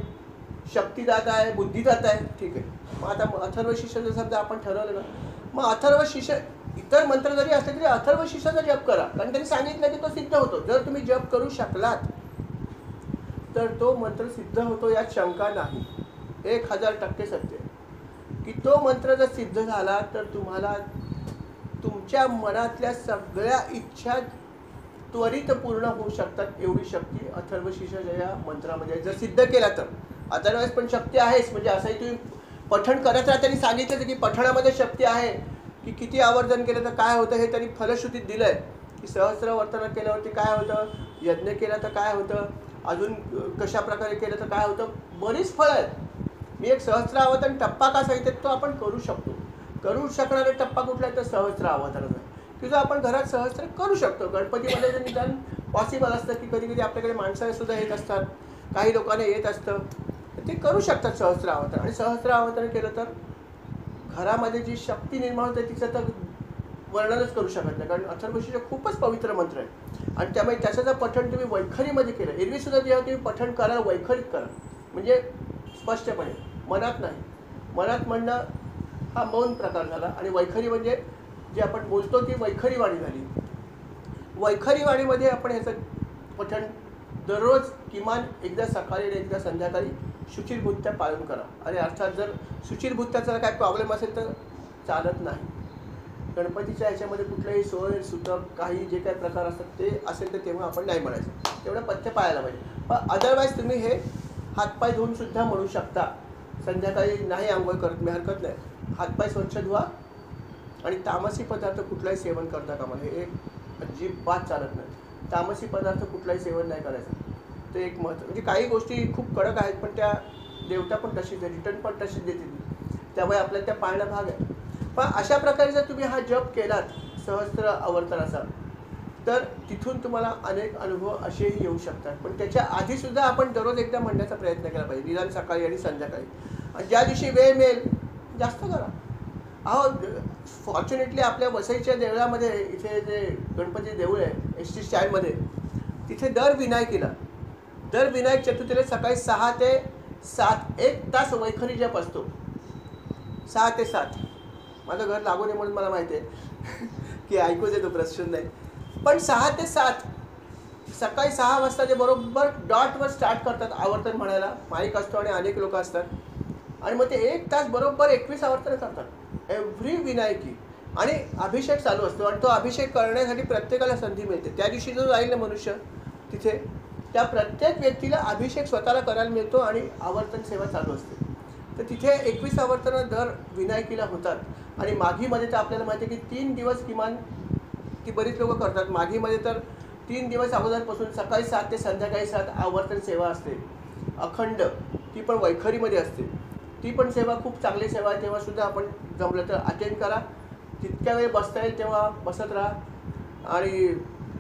शक्तिदाता आहे, बुद्धिदाता आहे, ठीक आहे. मग आता अथर्वशीर्ष जर समजा आपण ठरवलं ना, मग अथर्वशीर्ष इतर मंत्र जरी असले तरी अथर्वशीर्षाचा जप करा, कारण त्यांनी सांगितलं की तो सिद्ध होतो. जर तुम्ही जप करू शकलात तर तो मंत्र सिद्ध होतो, यात शंका नाही. 1000% सत्य की तो मंत्र जर सिद्ध झाला तर तुम्हाला तुमच्या मनातल्या सगळ्या इच्छा त्वरित पूर्ण होऊ शकतात. एवढी शक्ती अथर्वशीर्षाच्या या मंत्रामध्ये जर सिद्ध केला तर. अदरवाईज पण शक्ती आहेच, म्हणजे असंही तुम्ही पठण करत राहा. त्यांनी सांगितलं की पठणामध्ये शक्ती आहे, की किती आवर्जन केलं तर काय होतं हे त्यांनी फलश्रुतीत दिलं आहे. की सहस्रवर्तन केल्यावरती काय होतं, यज्ञ केला तर काय होतं, अजून कशा प्रकारे केलं तर काय होतं, बरीच फळं आहेत. मी एक सहस्रावतरण टप्पा का सांगितलं, तो आपण करू शकतो. करू शकणारे टप्पा कुठला आहे तर सहस्रावतरण, की जो आपण घरात सहस्त्र करू शकतो. गणपतीमध्ये जर निदान पॉसिबल असतं की कधी कधी आपल्याकडे माणसं सुद्धा येत असतात, काही लोकांना येत असतं, ते करू शकतात सहस्रावतरण. आणि सहस्रावतरण केलं तर घरामध्ये जी शक्ती निर्माण होते तिचं तर वर्णनच करू शकत नाही, कारण अथर्वशीर्ष खूपच पवित्र मंत्र आहे. आणि त्यामुळे त्याचं जर पठण तुम्ही वैखरीमध्ये केलं, एरवीसुद्धा जेव्हा तुम्ही पठण कराल वैखरीत करा, म्हणजे स्पष्टपणे, मनात नाही. मनात म्हणणं हा मौन प्रकार झाला, आणि वैखरी म्हणजे जे आपण बोलतो ती वैखरी वाणी झाली. वैखरी वाणीमध्ये आपण ह्याचं पठण दररोज किमान एकदा सकाळी आणि एकदा संध्याकाळी शुचिरभूत्या पालन करा. आणि अर्थात जर शुचिरभूत्याचा काय प्रॉब्लेम असेल तर चालत नाही. गणपतीच्या ह्याच्यामध्ये कुठलंही सोय सुतक काही जे काही प्रकार असतात ते असेल तर तेव्हा आपण नाही म्हणायचं, तेवढं पथ्य पाळायला पाहिजे. पण अदरवाईज तुम्ही हे हातपाय धुवून सुद्धा म्हणू शकता. संध्याकाळी नाही आंघोळ करत मी, हरकत नाही, हातपाय स्वच्छ धुवा. आणि तामसी पदार्थ कुठलाही सेवन करता कामा नये, हे अजिबात चालत नाही. तामसी पदार्थ कुठलाही सेवन नाही करायचं, ते एक महत्त्व. म्हणजे काही गोष्टी खूप कडक आहेत, पण त्या देवता पण तशीच आहे, रिटर्न पण तशीच देतील, त्यामुळे आपल्याला त्या पाळणं भाग आहे. पण अशा प्रकारे जर तुम्ही हा जप केलात सहस्त्र आवर्तनाचा, तर तिथून तुम्हाला अनेक अनुभव असेही येऊ शकतात. पण त्याच्या आधीसुद्धा आपण दररोज एकदा म्हणण्याचा प्रयत्न केला पाहिजे, निदान सकाळी आणि संध्याकाळी. आणि ज्या दिवशी वेळ मिळेल जास्त करा. अहो, फॉर्च्युनेटली आपल्या वसईच्या देवळामध्ये इथे जे गणपती देऊळ आहे एस टी स्टँडमध्ये, तिथे दर विनायक चतुर्थीला सकाळी 6 ते 7 1 तास वैखरी जप असतो. 6 ते 7. माझं घर लागू नये म्हणून मला माहिती आहे की ऐकू दे, तो प्रश्न नाही. पण 6 ते 7 सकाळी 6 वाजता ते बरोबर डॉटवर स्टार्ट करतात आवर्तन म्हणायला. माईक असतो आणि अनेक लोक असतात, आणि मग ते 1 तास बरोबर 21 आवर्तन करतात एव्हरी विनायकी. आणि अभिषेक चालू असतो, आणि तो अभिषेक करण्यासाठी प्रत्येकाला संधी मिळते. त्या दिवशी जो जाईल ना मनुष्य तिथे, त्या प्रत्येक व्यक्तीला अभिषेक स्वतःला करायला मिळतो, आणि आवर्तन सेवा चालू असते. तर तिथे 21 आवर्तनं दर विनायकीला होतात. आणि माघीमध्ये तर आपल्याला माहिती आहे की 3 दिवस किमान ती बरीच लोकं करतात. माघीमध्ये तर 3 दिवस अगोदरपासून सकाळी 7 ते संध्याकाळी 7 आवर्तन सेवा असते अखंड. ती पण वैखरीमध्ये असते. ती पण सेवा खूप चांगली सेवा आहे. तेव्हासुद्धा आपण जमलं तर अटेंड करा. तितक्या वेळ बसता येईल तेव्हा बसत राहा, आणि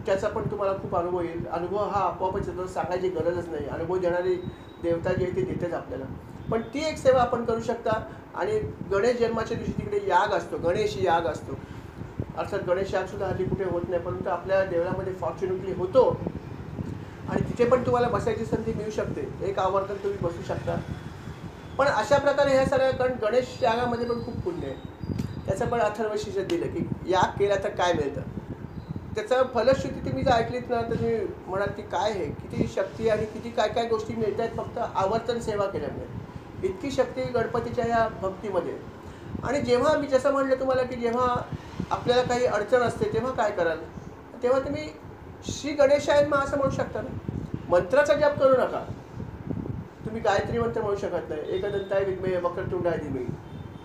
त्याचा पण तुम्हाला खूप अनुभव येईल. अनुभव हा आपोआपच येतो, सांगायची गरजच नाही. अनुभव देणारी देवता जी आहे ती देतेच आपल्याला. पण ती एक सेवा आपण करू शकता. आणि गणेश जन्माच्या दिवशी तिकडे याग असतो, गणेश याग असतो. अर्थात गणेश यागसुद्धा हल्ली कुठे होत नाही, परंतु आपल्या देवळामध्ये फॉर्च्युनेटली होतो, आणि तिथे पण तुम्हाला बसायची संधी मिळू शकते. एक आवर्तन तुम्ही बसू शकता. पण अशा प्रकारे ह्या सगळ्या, कारण गणेश यागामध्ये पण खूप पुण्य आहे. त्याचं पण अथर्वशीर्षात दिलं की याग केला तर काय मिळतं. त्याचं फलश्रुती तुम्ही जर ऐकलीत ना, तर तुम्ही म्हणाल की काय आहे, किती शक्ती आणि किती काय काय गोष्टी मिळत आहेत फक्त आवर्तन सेवा केल्यामुळे. इतकी शक्ती गणपतीच्या ह्या भक्तीमध्ये. आणि जेव्हा मी जसं म्हणलं तुम्हाला की जेव्हा आपल्याला काही अडचण असते तेव्हा काय कराल, तेव्हा तुम्ही श्री गणेशाय नमः असं म्हणू शकता ना. मंत्राचा जप करू नका. तुम्ही गायत्री मंत्र म्हणू शकत नाही. एकदंताय विद्महे वक्रतुंडाय धीमहि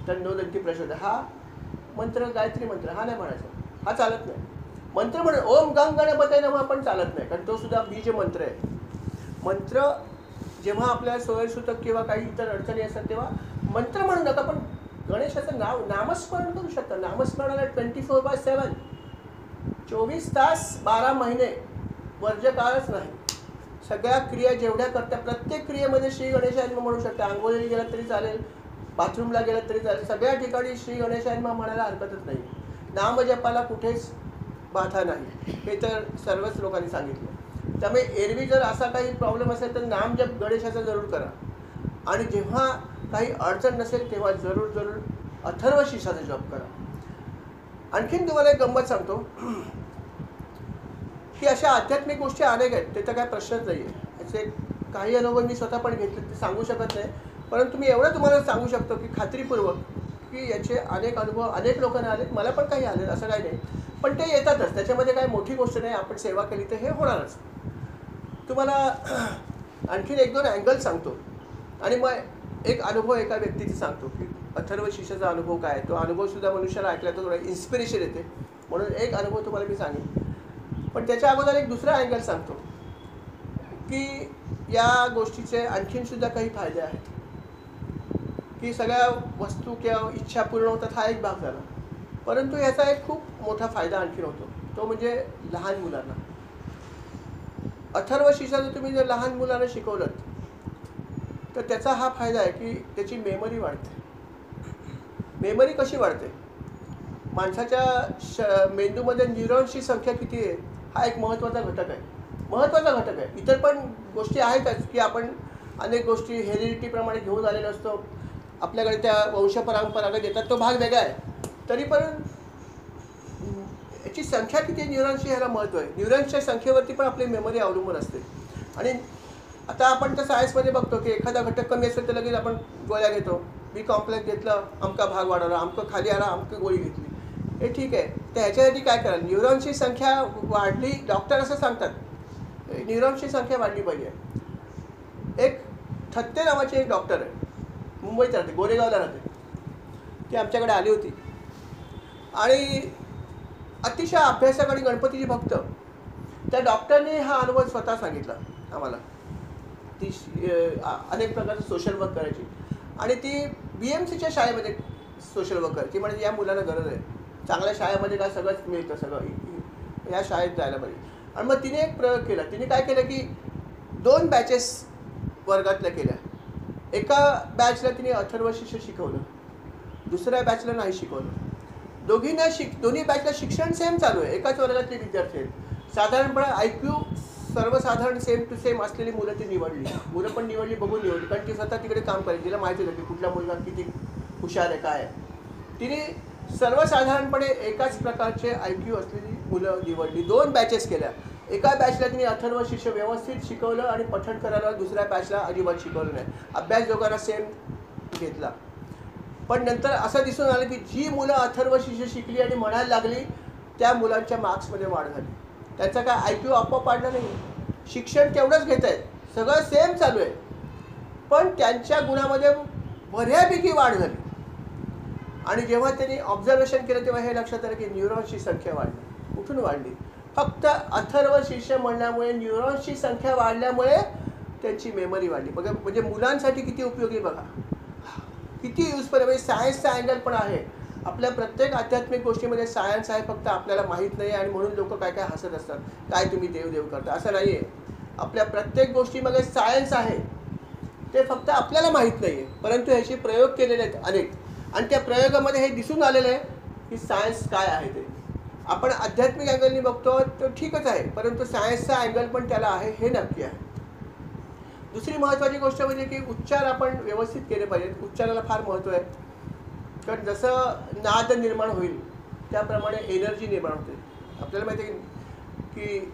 तन्नो दन्ती प्रचोदयात्. हा मंत्र गायत्री मंत्र हा नाही म्हणायचा, हा चालत नाही. मंत्र म्हणून ओम गंग गणपतये नमः पण चालत नाही, कारण तो सुद्धा बीज मंत्र आहे. मंत्र जेव्हा आपल्याला सोयीसुतक किंवा काही इतर अडचणी असतात तेव्हा मंत्र म्हणू नका, पण गणेशाचं नामस्मरण करू शकता. नामस्मरणाला 24/7 24 तास 12 महिने वर्ज्य काळच नाही. सगळ्या क्रिया जेवढ्या करता प्रत्येक क्रियेमध्ये श्री गणेशाय नमः म्हणू शकता. आंघोळीला गेलात तरी चालेल, बाथरूमला गेलात तरी चालेल, सगळ्या ठिकाणी श्री गणेशाय नमः म्हणायला हरकतच नाही. नामजपाला कुठेच बाधा नाही, हे तर सर्वच लोकांनी सांगितलं. त्यामुळे एरवी जर असा काही प्रॉब्लेम असेल तर नामजप गणेशाचा जरूर करा. आणि जेव्हा काही अडचण नसेल तेव्हा जरूर अथर्वशीर्षाचा जप करा. आणखीन तुम्हाला एक गंमत सांगतो की अशा आध्यात्मिक गोष्टी अनेक आहेत, ते तर काय प्रश्नच नाही आहे. याचे काही अनुभव मी स्वतः पण घेतले, ते सांगू शकत नाही. परंतु मी एवढं तुम्हाला सांगू शकतो की खात्रीपूर्वक की याचे अनेक अनुभव अनेक लोकांना आलेत, मला पण काही आले, असं काही नाही. पण ते येतातच, त्याच्यामध्ये काही मोठी गोष्ट नाही. आपण सेवा केली तर हे होणारच. तुम्हाला आणखीन 1-2 अँगल सांगतो, आणि मग एक अनुभव एका व्यक्तीची सांगतो की अथर्वशीर्षाचा अनुभव काय आहे. तो अनुभवसुद्धा मनुष्याला ऐकला तर थोडा इन्स्पिरेशन येते, म्हणून एक अनुभव तुम्हाला मी सांगेन. पण त्याच्या अगोदर एक दुसरा अँगल सांगतो की या गोष्टीचे आणखीनसुद्धा काही फायदे आहेत. की सगळ्या वस्तू किंवा इच्छा पूर्ण होतात हा एक भाग झाला, परंतु याचा एक खूप मोठा फायदा आणखीन होतो. तो म्हणजे लहान मुलांना. अथर्वशीर्षाचं तुम्ही जर लहान मुलांना शिकवलं तर त्याचा हा फायदा आहे की त्याची मेमरी वाढते. मेमरी कशी वाढते, माणसाच्या मेंदूमध्ये न्यूरॉन्सची संख्या किती आहे हा एक महत्त्वाचा घटक आहे. महत्त्वाचा घटक आहे. इतर पण गोष्टी आहेतच की आपण अनेक गोष्टी हेरिडिटीप्रमाणे घेऊन आलेलो असतो, आपल्याकडे त्या वंशपरंपरागत येतात, तो भाग वेगळा आहे. तरी पण याची संख्या किती न्यूरॉन्सची ह्याला महत्त्व आहे. न्यूरॉन्सच्या संख्येवरती पण आपली मेमरी अवलंबून असते. आणि आता आपण तर सायन्समध्ये बघतो की एखादा घटक कमी असेल तर लगेच आपण गोळ्या घेतो. बी कॉम्प्लेक्स घेतलं, अमका भाग वाढवला, अमकं खाली आला, अमकी गोळी घेतली. हे ठीक आहे. तर ह्याच्यासाठी काय कराल, न्यूरॉन्सची संख्या वाढली, डॉक्टर असं सांगतात न्यूरॉन्सची संख्या वाढली पाहिजे. एक थत्ते नावाची एक डॉक्टर आहे, मुंबईत राहते, गोरेगावला राहते. ती आमच्याकडे आली होती आणि अतिशय अभ्यासक आणि गणपतीची भक्त. त्या डॉक्टरने हा अनुभव स्वतः सांगितला आम्हाला. ती अनेक प्रकारचं सोशल वर्क करायची आणि ती BMCच्या शाळेमध्ये सोशल वर्क करायची. म्हणजे या मुलांना गरज आहे, चांगल्या शाळेमध्ये काय सगळंच मिळतं, सगळं या शाळेत जायला पाहिजे. आणि मग तिने एक प्रयोग केला. तिने काय केलं की 2 बॅचेस वर्गातल्या केल्या. एका बॅचला तिने अथर्वशीर्ष शिकवलं, दुसऱ्या बॅचला नाही शिकवलं. दोन्ही बॅचला शिक्षण सेम चालू आहे, एकाच वर्गातले विद्यार्थी आहेत. साधारणपणे IQ सर्वसाधारण सेम टू सेम असलेली मुलं ती निवडली. मुलं पण निवडली, बघून निवडली, कारण ती स्वतः तिकडे काम करायची. तिला माहिती होतं की कुठला मुलगा किती हुशार आहे, काय आहे. तिने सर्वसाधारणपणे एकाच प्रकारचे IQ असलेली मुलं निवडली. 2 बॅचेस केल्या. एका बॅचला तिने अथर्वशीर्ष व्यवस्थित शिकवलं आणि पठण करायला, दुसऱ्या बॅचला अजिबात शिकवलं नाही. अभ्यास दोघांना सेम घेतला. पण नंतर असं दिसून आलं की जी मुलं अथर्वशीर्ष शिकली आणि म्हणायला लागली त्या मुलांच्या मार्क्समध्ये वाढ झाली. त्याचा काय IQ आपोआप वाढला नाही, शिक्षण तेवढंच घेत आहेत, सगळं सेम चालू आहे, पण त्यांच्या गुणामध्ये बऱ्यापैकी वाढ झाली. आणि जेव्हा त्यांनी ऑब्झर्वेशन केलं तेव्हा हे लक्षात आलं की न्यूरॉन्सची संख्या वाढली. कुठून वाढली? फक्त अथर्वशीर्ष म्हणण्यामुळे, न्यूरॉन्सची संख्या वाढल्यामुळे त्यांची मेमरी वाढली. बघा, म्हणजे मुलांसाठी किती उपयोगी, बघा किती युजफुल आहे. सायन्सचा अँगल पण आहे. आपल्या प्रत्येक आध्यात्मिक गोष्टीमध्ये सायन्स आहे, फक्त आपल्याला माहीत नाही आणि म्हणून लोक काय काय हसत असतात, काय तुम्ही देव करता, असं नाही आहे. आपल्या प्रत्येक गोष्टीमध्ये सायन्स आहे, ते फक्त आपल्याला माहीत नाही आहे. परंतु ह्याचे प्रयोग केलेले आहेत अनेक, आणि त्या प्रयोगामध्ये हे दिसून आलेलं आहे की सायन्स काय आहे ते. आपण आध्यात्मिक अँगलनी बघतो तर ठीकच आहे, परंतु सायन्सचा अँगल पण त्याला आहे, हे नक्की आहे. दुसरी महत्त्वाची गोष्ट म्हणजे की उच्चार आपण व्यवस्थित केले पाहिजेत. उच्चाराला फार महत्त्व आहे, कारण जसं नाद निर्माण होईल त्याप्रमाणे एनर्जी निर्माण होते. आपल्याला माहिती आहे की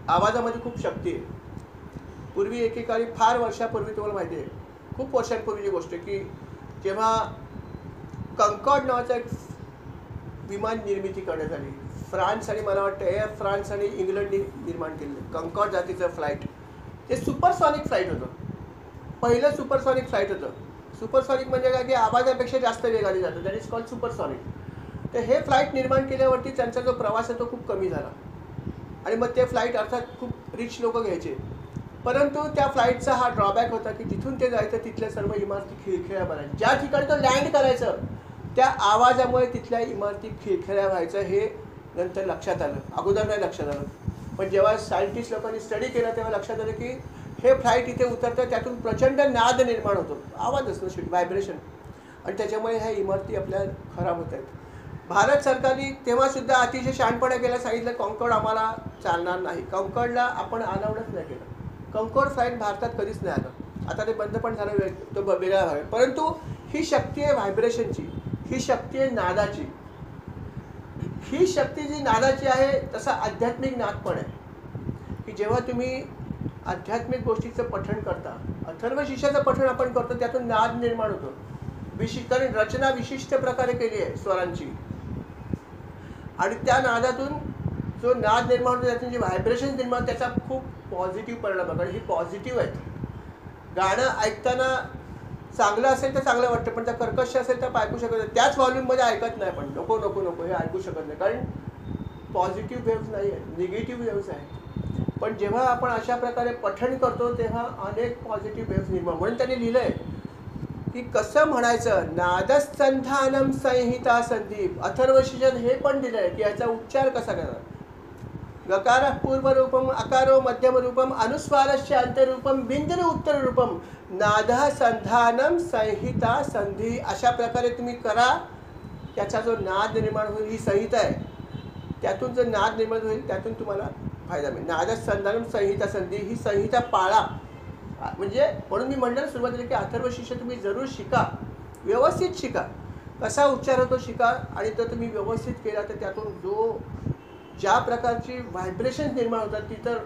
आवाजामध्ये खूप शक्ती आहे. पूर्वी एकेकाळी, फार वर्षापूर्वी, तुम्हाला माहिती आहे, खूप वर्षांपूर्वीची गोष्ट आहे की जेव्हा कंकॉर्ड नावाचं एक विमान निर्मिती करण्यात आली. फ्रान्स आणि मला वाटतं एअर फ्रान्स आणि इंग्लंडने निर्माण केलेलं कंकॉर्ड जातीचं फ्लाईट. ते सुपरसॉनिक फ्लाईट होतं, पहिलं सुपरसॉनिक फ्लाईट होतं. सुपरसॉनिक म्हणजे काय की आवाजापेक्षा जास्त वेगाने जातं, दॅट इज कॉल्ड सुपरसॉनिक. तर हे फ्लाईट निर्माण केल्यावरती त्यांचा जो प्रवास आहे तो खूप कमी झाला. आणि मग ते फ्लाईट अर्थात खूप रिच लोक घ्यायचे. परंतु त्या फ्लाईटचा हा ड्रॉबॅक होता की तिथून ते जायचं तिथल्या सर्व इमारती खिळखिळ्या बनायच्या. ज्या ठिकाणी तो लँड करायचं त्या आवाजामुळे तिथल्या इमारती खिळखिळ्या व्हायचं, हे नंतर लक्षात आलं. अगोदर नाही लक्षात आलं, पण जेव्हा सायंटिस्ट लोकांनी स्टडी केला तेव्हा लक्षात आलं की हे फ्लाईट इथे उतरतं, त्यातून प्रचंड नाद निर्माण होतो, आवाज असतो, व्हायब्रेशन, आणि त्याच्यामुळे ह्या इमारती आपल्या खराब होत आहेत. भारत सरकारने तेव्हासुद्धा अतिशय शहाणपणा केला, सांगितलं कॉन्कॉर्ड आम्हाला चालणार नाही. कॉन्कॉर्डला आपण अलाउडच नाही केलं. कॉन्कॉर्ड फ्लाईट भारतात कधीच नाही आलं. आता ते बंद पण झालं, तो वेगळा भाग आहे. परंतु ही शक्ती आहे व्हायब्रेशनची, ही शक्ती आहे नादाची. ही शक्ती जी नादाची आहे तसा आध्यात्मिक नाद पण आहे की जेव्हा तुम्ही आध्यात्मिक गोष्टीचं पठण करता, अथर्वशीर्षाचं पठण आपण करतो, त्यातून नाद निर्माण होतो. कारण रचना विशिष्ट प्रकारे केली आहे स्वरांची, आणि त्या नादातून जो नाद निर्माण होतो त्यातून जे व्हायब्रेशन निर्माण, त्याचा खूप पॉझिटिव्ह परिणाम आहे. कारण ही पॉझिटिव्ह आहेत. गाणं ऐकताना चांगलं असेल तर चांगलं वाटतं, पण त्या कर्कश असेल तर ऐकू शकत नाही. त्याच व्हॉल्यूममध्ये ऐकत नाही, पण नको नको नको हे ऐकू शकत नाही, कारण पॉझिटिव्ह वेव्स नाही आहेत, निगेटिव्ह वेव्स आहेत. पण जेव्हा आपण अशा प्रकारे पठण करतो तेव्हा अनेक पॉझिटिव्ह वेव्स निर्माण. म्हणून त्यांनी लिहिलं आहे की कसं म्हणायचं, नादस्तंधानम संहिता संदीप. अथर्वशीर्ष हे पण दिलं आहे की याचा उच्चार कसा करायचा. गकार पूर्वरूपम, अकारो मध्यमरूपम, अनुस्वारस्य अंतरूपम, बिंदुर उत्तररूपम, नाद संधानम संहिता संधी. अशा प्रकारे तुम्ही करा त्याचा जो नाद निर्माण होईल, ही संहिता आहे, त्यातून जर नाद निर्माण होईल त्यातून तुम्हाला फायदा मिळेल. नादसंधानम संहिता संधी, ही संहिता पाळा. म्हणजे म्हणून मी म्हटलं सुरुवातीला की अथर्वशीर्ष तुम्ही जरूर शिका, व्यवस्थित शिका. कसा उच्चार होतो शिका, आणि तो तुम्ही व्यवस्थित केला तर त्यातून ज्या प्रकारची व्हायब्रेशन निर्माण होतात ती तर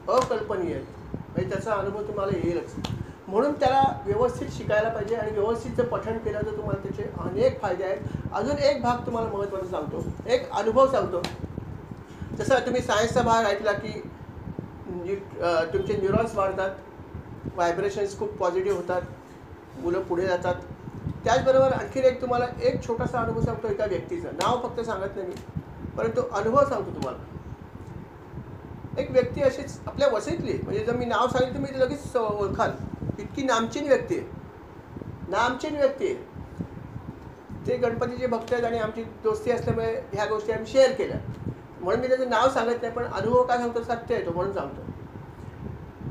अकल्पनीय आहेत. म्हणजे त्याचा अनुभव तुम्हाला येईलच. म्हणून त्याला व्यवस्थित शिकायला पाहिजे, आणि व्यवस्थित जर पठण केलं तर तुम्हाला त्याचे अनेक फायदे आहेत. अजून एक भाग तुम्हाला महत्त्वाचा सांगतो, एक अनुभव सांगतो. जसं तुम्ही सायन्सचा भाग ऐकला की तुमचे न्यूरॉन्स वाढतात, व्हायब्रेशन्स खूप पॉझिटिव्ह होतात, मुलं पुढे जातात. त्याचबरोबर आणखीन एक तुम्हाला एक छोटासा अनुभव सांगतो एका व्यक्तीचं. नाव फक्त सांगत नाही मी, परंतु अनुभव सांगतो तुम्हाला. एक व्यक्ती अशीच आपल्या वसईतली, म्हणजे जर मी नाव सांगितलं तुम्ही लगेच ओळखाल, इतकी नामचीन व्यक्ती आहे, नामचीन व्यक्ती आहे. ते गणपतीचे भक्त आहेत आणि आमची दोस्ती असल्यामुळे ह्या गोष्टी आम्ही शेअर केल्या, म्हणून मी त्याचं नाव सांगत नाही, पण अनुभव काय सांगतो सत्य येतो म्हणून सांगतो.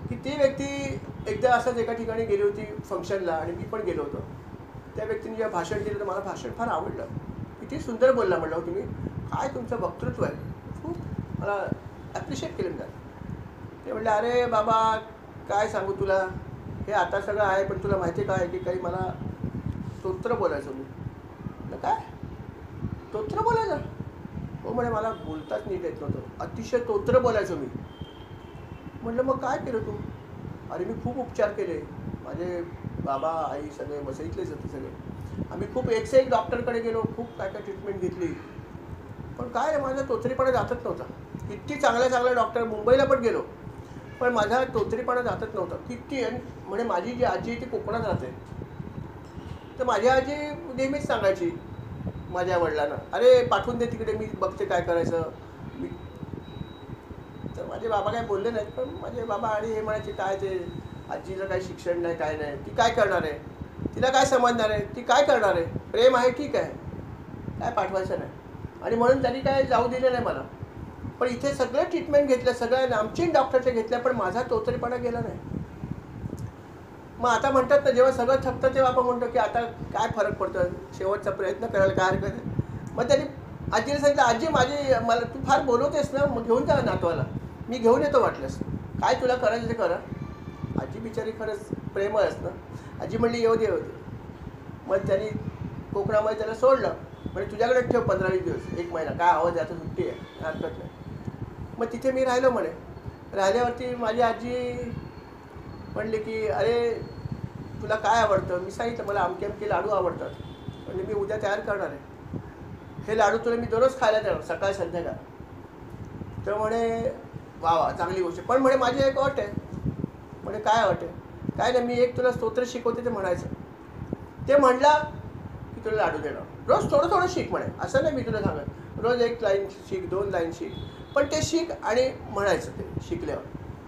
की ती व्यक्ती एकदा असंच एका ठिकाणी गेली होती फंक्शनला, आणि मी पण गेलो होतो. त्या व्यक्तीने जेव्हा भाषण दिलं तर मला भाषण फार आवडलं. किती सुंदर बोलला म्हटलं, हो तुम्ही, काय तुमचं वक्तृत्व आहे, खूप मला ॲप्रिशिएट केलं त्यात. ते म्हटलं, अरे बाबा काय सांगू तुला, हे आता सगळं आहे, पण तुला माहिती काय की काही मला स्तोत्र बोलायचं. मी म्हटलं काय स्तोत्र बोलायचं? हो म्हणे, मला बोलताच नीट येत नव्हतं, अतिशय स्तोत्र बोलायचो मी. म्हटलं मग काय केलं तू? अरे मी खूप उपचार केले, माझे बाबा आई सगळे वसईतलेच होते सगळे. आम्ही खूप एक डॉक्टरकडे गेलो, खूप काय काय ट्रीटमेंट घेतली, पण काय रे माझा तोतरीपणा जातच नव्हता. किती चांगल्या डॉक्टर, मुंबईला पण गेलो, पण माझा तोतरीपणा जातच नव्हता किती. आणि म्हणजे माझी जी आजी ती कोकणात राहते, तर माझी आजी नेहमीच सांगायची माझ्या वडिलांना, अरे पाठवून दे तिकडे, मी बघते काय करायचं. तर माझे बाबा काय बोलले नाहीत, पण माझे बाबा आणि हे म्हणायचे काय ते आजीचं काही शिक्षण नाही, काय नाही, ती काय करणार आहे, तिला काय समजणार आहे, ती काय करणार आहे, प्रेम आहे ठीक आहे, काय पाठवायचं नाही. आणि म्हणून त्यांनी काय जाऊ दिलं नाही मला. पण इथे सगळं ट्रीटमेंट घेतलं, सगळ्या नामचीन डॉक्टरच्या घेतल्या, पण माझा तोतरीपणा गेला नाही. मग आता म्हणतात ना, जेव्हा सगळं थकतं तेव्हा आपण म्हणतो की आता काय फरक पडतो, शेवटचा प्रयत्न करायला काय हरकत आहे. मग त्यांनी आजीला सांगितलं, आजी मला तू फार बोलवतेस ना, मग घेऊन जा नातवाला, मी घेऊन येतो वाटलंस, काय तुला करायचं ते करा. आजी बिचारी खरंच प्रेमळच ना. आजी म्हणली येऊ दे. मग त्यांनी कोकणामध्ये त्याला सोडलं, म्हणजे तुझ्याकडे ठेव 15-20 दिवस, 1 महिना, काय आवाज आता सुट्टी आहे, हरकत नाही. मग तिथे मी राहिलो म्हणे. राहिल्यावरती माझी आजी म्हणली की अरे तुला काय आवडतं? मी सांगितलं मला अमके लाडू आवडतात. म्हणजे मी उद्या तयार करणार आहे, हे लाडू तुला मी दररोज खायला देणार, सकाळ संध्याकाळ. तर म्हणे वा चांगली गोष्ट, पण म्हणे माझी एक अट आहे. म्हणे काय अट आहे? काय नाही, मी एक तुला स्तोत्र शिकवते ते म्हणायचं, ते म्हणला की तुला लाडू देणार. रोज थोडं शिक म्हणे, असं नाही मी तुला सांगत रोज 1 लाईन शिक, 2 लाईन शिक, पण ते शिक आणि म्हणायचं. ते शिकल्यावर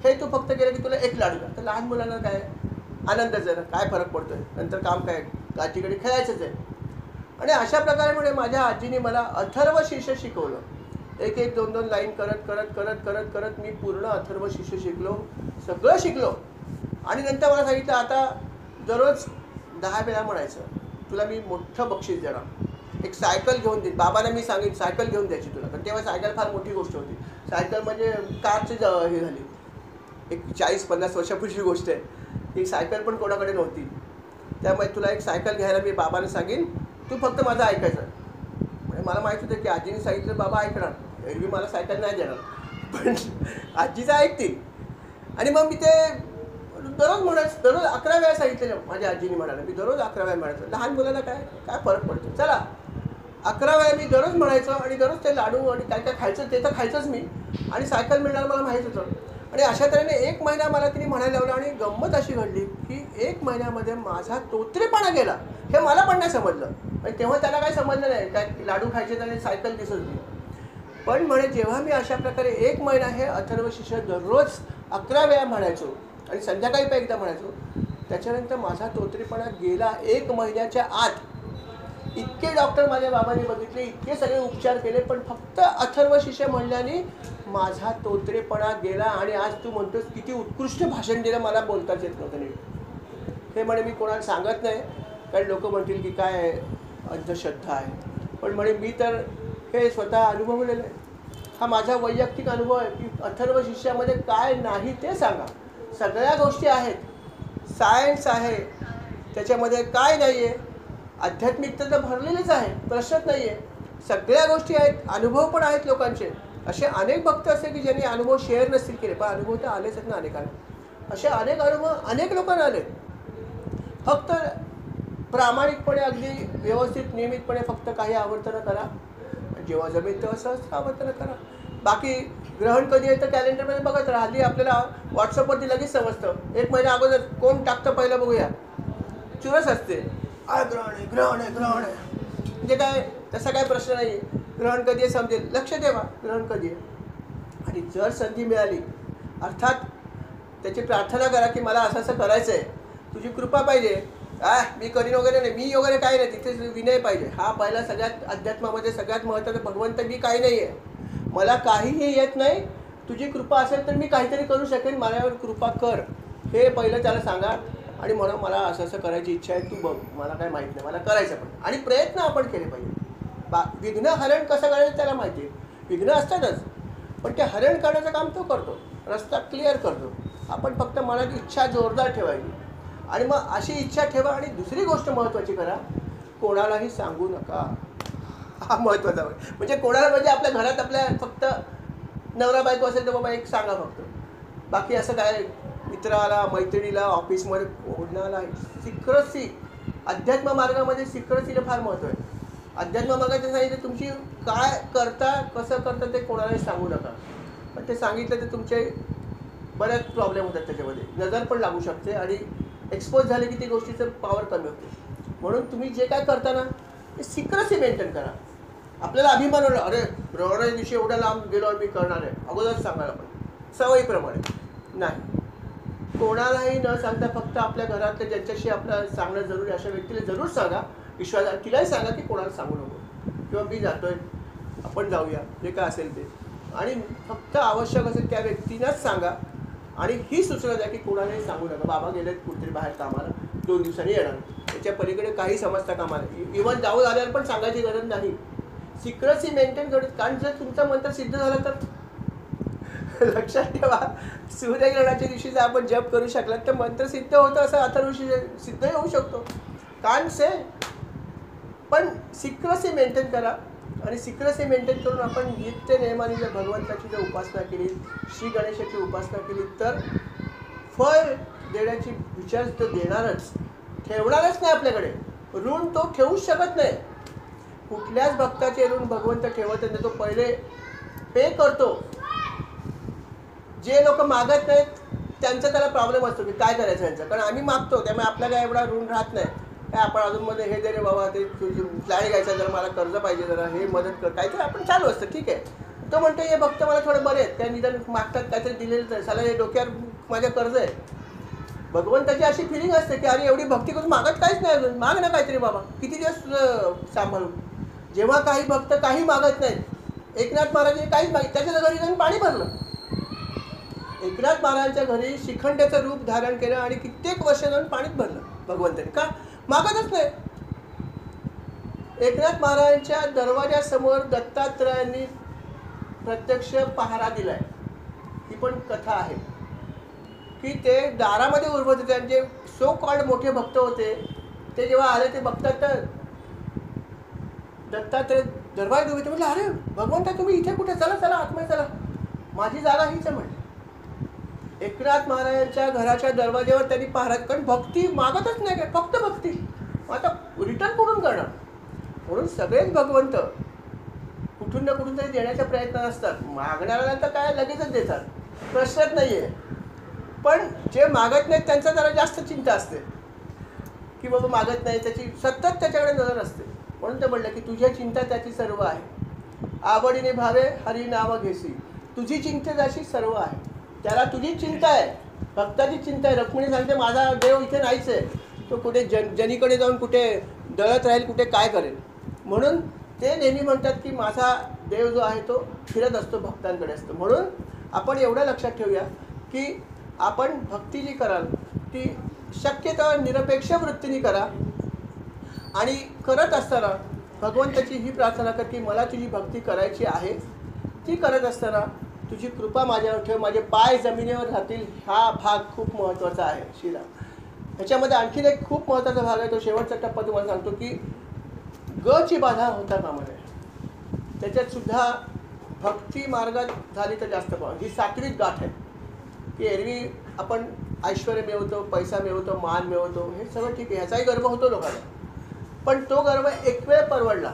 हे तू फक्त केलं की तुला 1 लाडू द्या. तर लहान मुलांना काय आनंदच आहे ना, काय फरक पडतोय, नंतर काम काय आजीकडे खेळायचंच आहे. आणि अशा प्रकारे म्हणे माझ्या आजीने मला अथर्व शीर्ष शिकवलं. 1-1, 2-2 लाईन करत मी पूर्ण अथर्व शीर्ष शिकलो, सगळं शिकलो. आणि नंतर मला सांगितलं आता दररोज 10 वेळा म्हणायचं, तुला मी मोठं बक्षीस देणार, एक सायकल घेऊन देईन. बाबांना मी सांगेन सायकल घेऊन द्यायची तुला, कारण तेव्हा सायकल फार मोठी गोष्ट होती. सायकल म्हणजे कारची हे झाली, एक 40-50 वर्षापूर्वीची गोष्ट आहे. ही सायकल पण कोणाकडे नव्हती, त्यामुळे तुला एक सायकल घ्यायला मी बाबांना सांगेन, तू फक्त माझं ऐकायचं. म्हणजे मला माहीत होतं की आजीने सांगितलं बाबा ऐकणार, एरवी मला सायकल नाही देणार, पण आजीचं ऐकतील. आणि मग मी ते दररोज म्हणायचं, दररोज 11 वेळा सांगितलेलं माझ्या आजीने म्हणायला, मी दररोज 11 वेळा म्हणायचं. लहान मुलांना काय फरक पडतो, चला 11 वेळा मी दररोज म्हणायचं. आणि दररोज ते लाडू आणि काय खायचं ते तर खायचंच मी, आणि सायकल मिळणार मला माहीत होतं. आणि अशा तऱ्हेने 1 महिना मला तिने म्हणायला लावलं. आणि गंमत अशी घडली की 1 महिन्यामध्ये माझा तोतरेपणा गेला. हे मला पण नाही समजलं, आणि तेव्हा त्याला काही समजलं नाही, काय लाडू खायचे आणि सायकल दिसत होती. पण म्हणे जेव्हा मी अशा प्रकारे 1 महिना हे अथर्व शीर्ष दररोज 11 वेळा म्हणायचो आणि संध्याकाळी पण एकदा म्हणायचो, त्याच्यानंतर माझा तोतरेपणा गेला 1 महिन्याच्या आत. इतके डॉक्टर माझ्या बाबांनी बघितले, इतके सगळे उपचार केले, पण फक्त अथर्व शीर्ष म्हणल्याने माझा तोतरेपणा गेला. आणि आज तू म्हणतोस किती उत्कृष्ट भाषण दिलं, मला बोलताच येत नव्हतं नीट. हे म्हणे मी कोणाला सांगत नाही, कारण लोक म्हणतील की काय अंधश्रद्धा आहे. पण म्हणे मी तर हे स्वतः अनुभवलेलं आहे. हा माझा वैयक्तिक अनुभव आहे की अथर्व शिष्यामध्ये काय नाही ते सांगा. सगळ्या गोष्टी आहेत, सायन्स आहे, त्याच्यामध्ये काय नाही आहे, आध्यात्मिकता तर भरलेलीच आहे, प्रश्नच नाही आहे. सगळ्या गोष्टी आहेत, अनुभव पण आहेत लोकांचे. असे अनेक भक्त असे की ज्यांनी अनुभव शेअर नसतील केले, पण अनुभव तर आलेच आहेत ना अनेकांना. असे अनेक अनुभव अनेक लोकांना आले. फक्त प्रामाणिकपणे अगदी व्यवस्थित नियमितपणे फक्त काही आवर्तनं करा, जेव्हा जमेल तेव्हा सहज आवर्तनं करा. बाकी ग्रहण कधी आहे तर कॅलेंडरमध्ये बघत राहा. हल्ली आपल्याला व्हॉट्सअपवरती लगेच समजतं. 1 महिना अगोदर कोण टाकतं पहिलं बघूया, चुरस असते, ग्रहण आहे ग्रहण आहे ग्रहण आहे. म्हणजे काय, तसा काय प्रश्न नाही. ग्रहण कधी आहे समजेल, लक्ष ठेवा ग्रहण कधी आहे. आणि जर संधी मिळाली, अर्थात त्याची प्रार्थना करा की मला असं असं करायचं आहे, तुझी कृपा पाहिजे. मी करीन वगैरे नाही, मी वगैरे काही नाही, तिथे विनय पाहिजे. हा पहिला सगळ्यात अध्यात्मामध्ये सगळ्यात महत्त्वाचं. भगवंत मी काही नाही आहे, मला काहीही येत नाही, तुझी कृपा असेल तर मी काहीतरी करू शकेन, माझ्यावर कृपा कर, हे पहिलं त्याला सांगा. आणि म्हणून मला असं असं करायची इच्छा आहे, तू बघ, मला काय माहीत नाही, मला करायचं पण. आणि प्रयत्न आपण केले पाहिजे. विघ्न हरण कसं करायचं त्याला माहिती आहे. विघ्न असतातच, पण ते हरण करण्याचं काम तो करतो, रस्ता क्लिअर करतो. आपण फक्त मनात इच्छा जोरदार ठेवायची. आणि मग अशी इच्छा ठेवा. आणि दुसरी गोष्ट महत्त्वाची करा, कोणालाही सांगू नका. हा महत्त्वाचा म्हणजे कोणाला, म्हणजे आपल्या घरात आपल्या फक्त नवरा बायको असेल तर बाबा एक सांगा फक्त. बाकी असं काय मित्राला, मैत्रिणीला, ऑफिसमध्ये कोणाला. सिक्रेसी, अध्यात्म मार्गामध्ये सिक्रेसीला फार महत्त्व आहे. अध्यात्म मार्गाचे सांगितलं तुमची काय करता, कसं करता ते कोणालाही सांगू नका. पण ते सांगितलं तर तुमचे बऱ्याच प्रॉब्लेम होतात, त्याच्यामध्ये नजर पण लागू शकते आणि एक्सपोज झाले की ती गोष्टीचं पॉवर कमी होते. म्हणून तुम्ही जे काय करता ना ते सिक्रेसी मेंटेन करा. आपल्याला अभिमान होणार, अरे ग्रहणाच्या दिवशी एवढ्या लांब गेलो मी करणार आहे, अगोदर सांगायला पण सवयीप्रमाणे नाही. कोणालाही न सांगता फक्त आपल्या घरातल्या ज्यांच्याशी आपलं सांगणं जरूरी अशा व्यक्तीला जरूर सांगा. विश्वासात तिलाही सांगा की कोणाला सांगू नको, किंवा मी जातोय, आपण जाऊया, जे काय असेल ते. आणि फक्त आवश्यक असेल त्या व्यक्तींनाच सांगा. आणि ही सूचना द्या की कोणालाही सांगू नका, बाबा गेलेत कुठेतरी बाहेर कामाला, 2 दिवसांनी येणार, त्याच्या पलीकडे काही समजता कामा नाही. इव्हन जाऊन आल्यावर पण सांगायची गरज नाही. सिक्रेसी मेंटेन करत. कारण जर तुमचं मंत्र सिद्ध झालं तर लक्षात ठेवा, सूर्यग्रहणाच्या दिवशी जर आपण जप करू शकलात तर मंत्र सिद्ध होतं, असं अथर्व सिद्धही होऊ शकतो. कारण से पण सिक्रेसी मेंटेन करा. आणि सिक्रेसी मेंटेन करून आपण नित्य नियमाने जर भगवंताची जर उपासना केली, श्री गणेशाची उपासना केली, तर फळ देण्याची विचार तो देणारच, ठेवणारच नाही आपल्याकडे. ऋण तो ठेवूच शकत नाही. कुठल्याच भक्ताचे ऋण भगवंत ठेवत नाही, तो पहिले पे करतो. जे लोक मागत नाहीत त्यांचा त्याला प्रॉब्लेम असतो की काय करायचं यांचं, कारण आम्ही मागतो त्यामुळे आपल्याला काय एवढा ऋण राहत नाही. काय आपण अजूनमध्ये हे दे रे बाबा, ते तुझी फ्लॅट घ्यायचा, जरा मला कर्ज पाहिजे, जरा हे मदत कर, काहीतरी आपण चालू असतं. ठीक आहे, तो म्हणतो हे भक्त मला थोडं बरे आहेत, त्या निदान मागतात काहीतरी दिलेलं तर साला हे डोक्यावर माझ्या कर्ज आहे. भगवंताची अशी फिलिंग असते की अरे एवढी भक्ती करून मागत काहीच नाही, अजून माग ना काहीतरी बाबा, किती दिवस तुझं सांभाळून. जेव्हा काही भक्त काही मागत नाहीत, एकनाथ महाराजांनी काहीच मागितलं, त्याच्या घरी जाऊन पाणी भरलं. एकनाथ महाराजांच्या घरी शिखंड्याचं रूप धारण केलं आणि कित्येक वर्ष जाऊन पाणीच भरलं भगवंताने. का मागतच नाही. एकनाथ महाराजांच्या दरवाजासमोर दत्तात्रयांनी प्रत्यक्ष पहारा दिलाय. ही पण कथा आहे की ते दारामध्ये उभे होते, त्यांचे सो कॉल्ड मोठे भक्त होते, ते जेव्हा आले ते बघतात तर दत्तात्रय दरवाजात उभे. ते म्हटलं अरे भगवंता तुम्ही इथे कुठे, चला चला आतमध्ये चला, माझी जागा हीच आहे म्हटलं. एकनाथ महाराजांच्या घराच्या दरवाज्यावर त्यांनी पहारा, कारण भक्ती मागतच नाही काय, फक्त भक्ती. आता रिटर्न कुठून करणार. म्हणून सगळेच भगवंत कुठून ना कुठून तरी देण्याचा प्रयत्न असतात. मागणाऱ्याला तर काय लगेचच देतात, प्रश्नच नाही आहे. पण जे मागत नाहीत त्यांचा जरा जास्त चिंता असते की बाबा मागत नाही, त्याची सतत त्याच्याकडे नजर असते. म्हणून ते म्हणलं की तुझ्या चिंता त्याची सर्व आहे, आवडीने भावे हरी नाव घेसी, तुझी चिंता त्याची सर्व आहे. त्याला तुझी चिंता आहे, भक्ताची चिंता आहे. रुक्मिणी सांगते माझा देव इथे नाहीच आहे, तो कुठे जनीकडे जाऊन कुठे दळत राहील, कुठे काय करेल. म्हणून ते नेहमी म्हणतात की माझा देव जो आहे तो फिरत असतो, भक्तांकडे असतो. म्हणून आपण एवढं लक्षात ठेवूया की आपण भक्ती जी कराल ती शक्यतो निरपेक्ष वृत्तीने करा. आणि करत असताना भगवंताची ही प्रार्थना कर की मला तुझी भक्ती करायची आहे. ती करत असताना तुझी कृपा माझ्यावर ठेव, माझे पाय जमिनीवर राहतील. हा भाग खूप महत्त्वाचा आहे श्रीराम. ह्याच्यामध्ये आणखीन एक खूप महत्त्वाचा भाग आहे, तो शेवटचा टप्पा तुम्हाला सांगतो की गची बाधा होता कामा नये. त्याच्यात सुद्धा भक्ती मार्गात झाली तर जास्त पाहू. ही सात्विक गाठ आहे की एरवी आपण ऐश्वर मिळवतो, पैसा मिळवतो, मान मिळवतो, हे सगळं ठीक आहे, ह्याचाही गर्व होतो लोकांना. पण तो गर्व एक वेळ परवडला.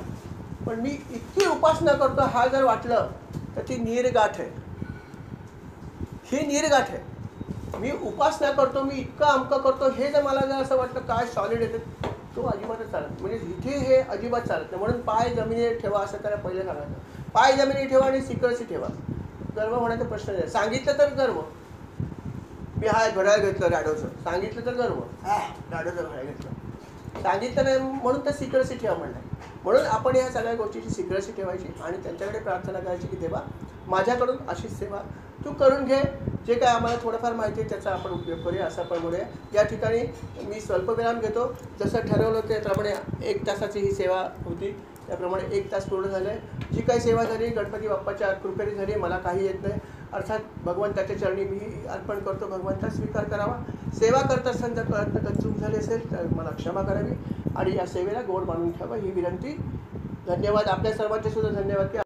पण मी इतकी उपासना करतो हा जर वाटलं तर ती नीरगाठ आहे. ही नीरगाठ आहे. मी उपासना करतो, मी इतकं अमकं करतो, हे जर मला जर असं वाटलं काय सॉलिड येतं, तो अजिबातच चालत नाही. म्हणजे इथे हे अजिबात चालत नाही. म्हणून पाय जमिनीवर ठेवा असं त्याला पहिले सांगायचं. पाय जमिनीवर ठेवा आणि सिकळसी ठेवा. गर्व होण्याचा प्रश्न नाही. सांगितलं तर गर्व, मी हा घड्याळ घेतलं रॅडोचं, सांगितलं तर गर्व, रॅडोचं घड्याळ घेतलं, सांगितलं नाही म्हणून तर सिक्रेसी ठेवा म्हणलं. म्हणून आपण ह्या सगळ्या गोष्टीची सिक्रेसी ठेवायची आणि त्यांच्याकडे प्रार्थना करायची की देवा माझ्याकडून अशीच सेवा तू करून घे. जे काय आम्हाला थोडंफार माहिती आहे त्याचा आपण उपयोग करूया असं आपण म्हणूया. या ठिकाणी मी स्वल्पविराम घेतो. जसं ठरवलं त्याप्रमाणे 1 तासाची ही सेवा होती, त्याप्रमाणे 1 तास पूर्ण झालं आहे. जी काही सेवा झाली गणपती बाप्पाच्या कृपेने झाली. मला काही येत नाही, अर्थात भगवंताच्या चरणी मी अर्पण करतो, भगवंता स्वीकार करावा. सेवा करत असताना जर प्रयत्न चूक झाले असेल तर मला क्षमा करावी आणि या सेवेला गोड मानून ठेवा ही विनंती. धन्यवाद. आपल्या सर्वांचे सुद्धा धन्यवाद की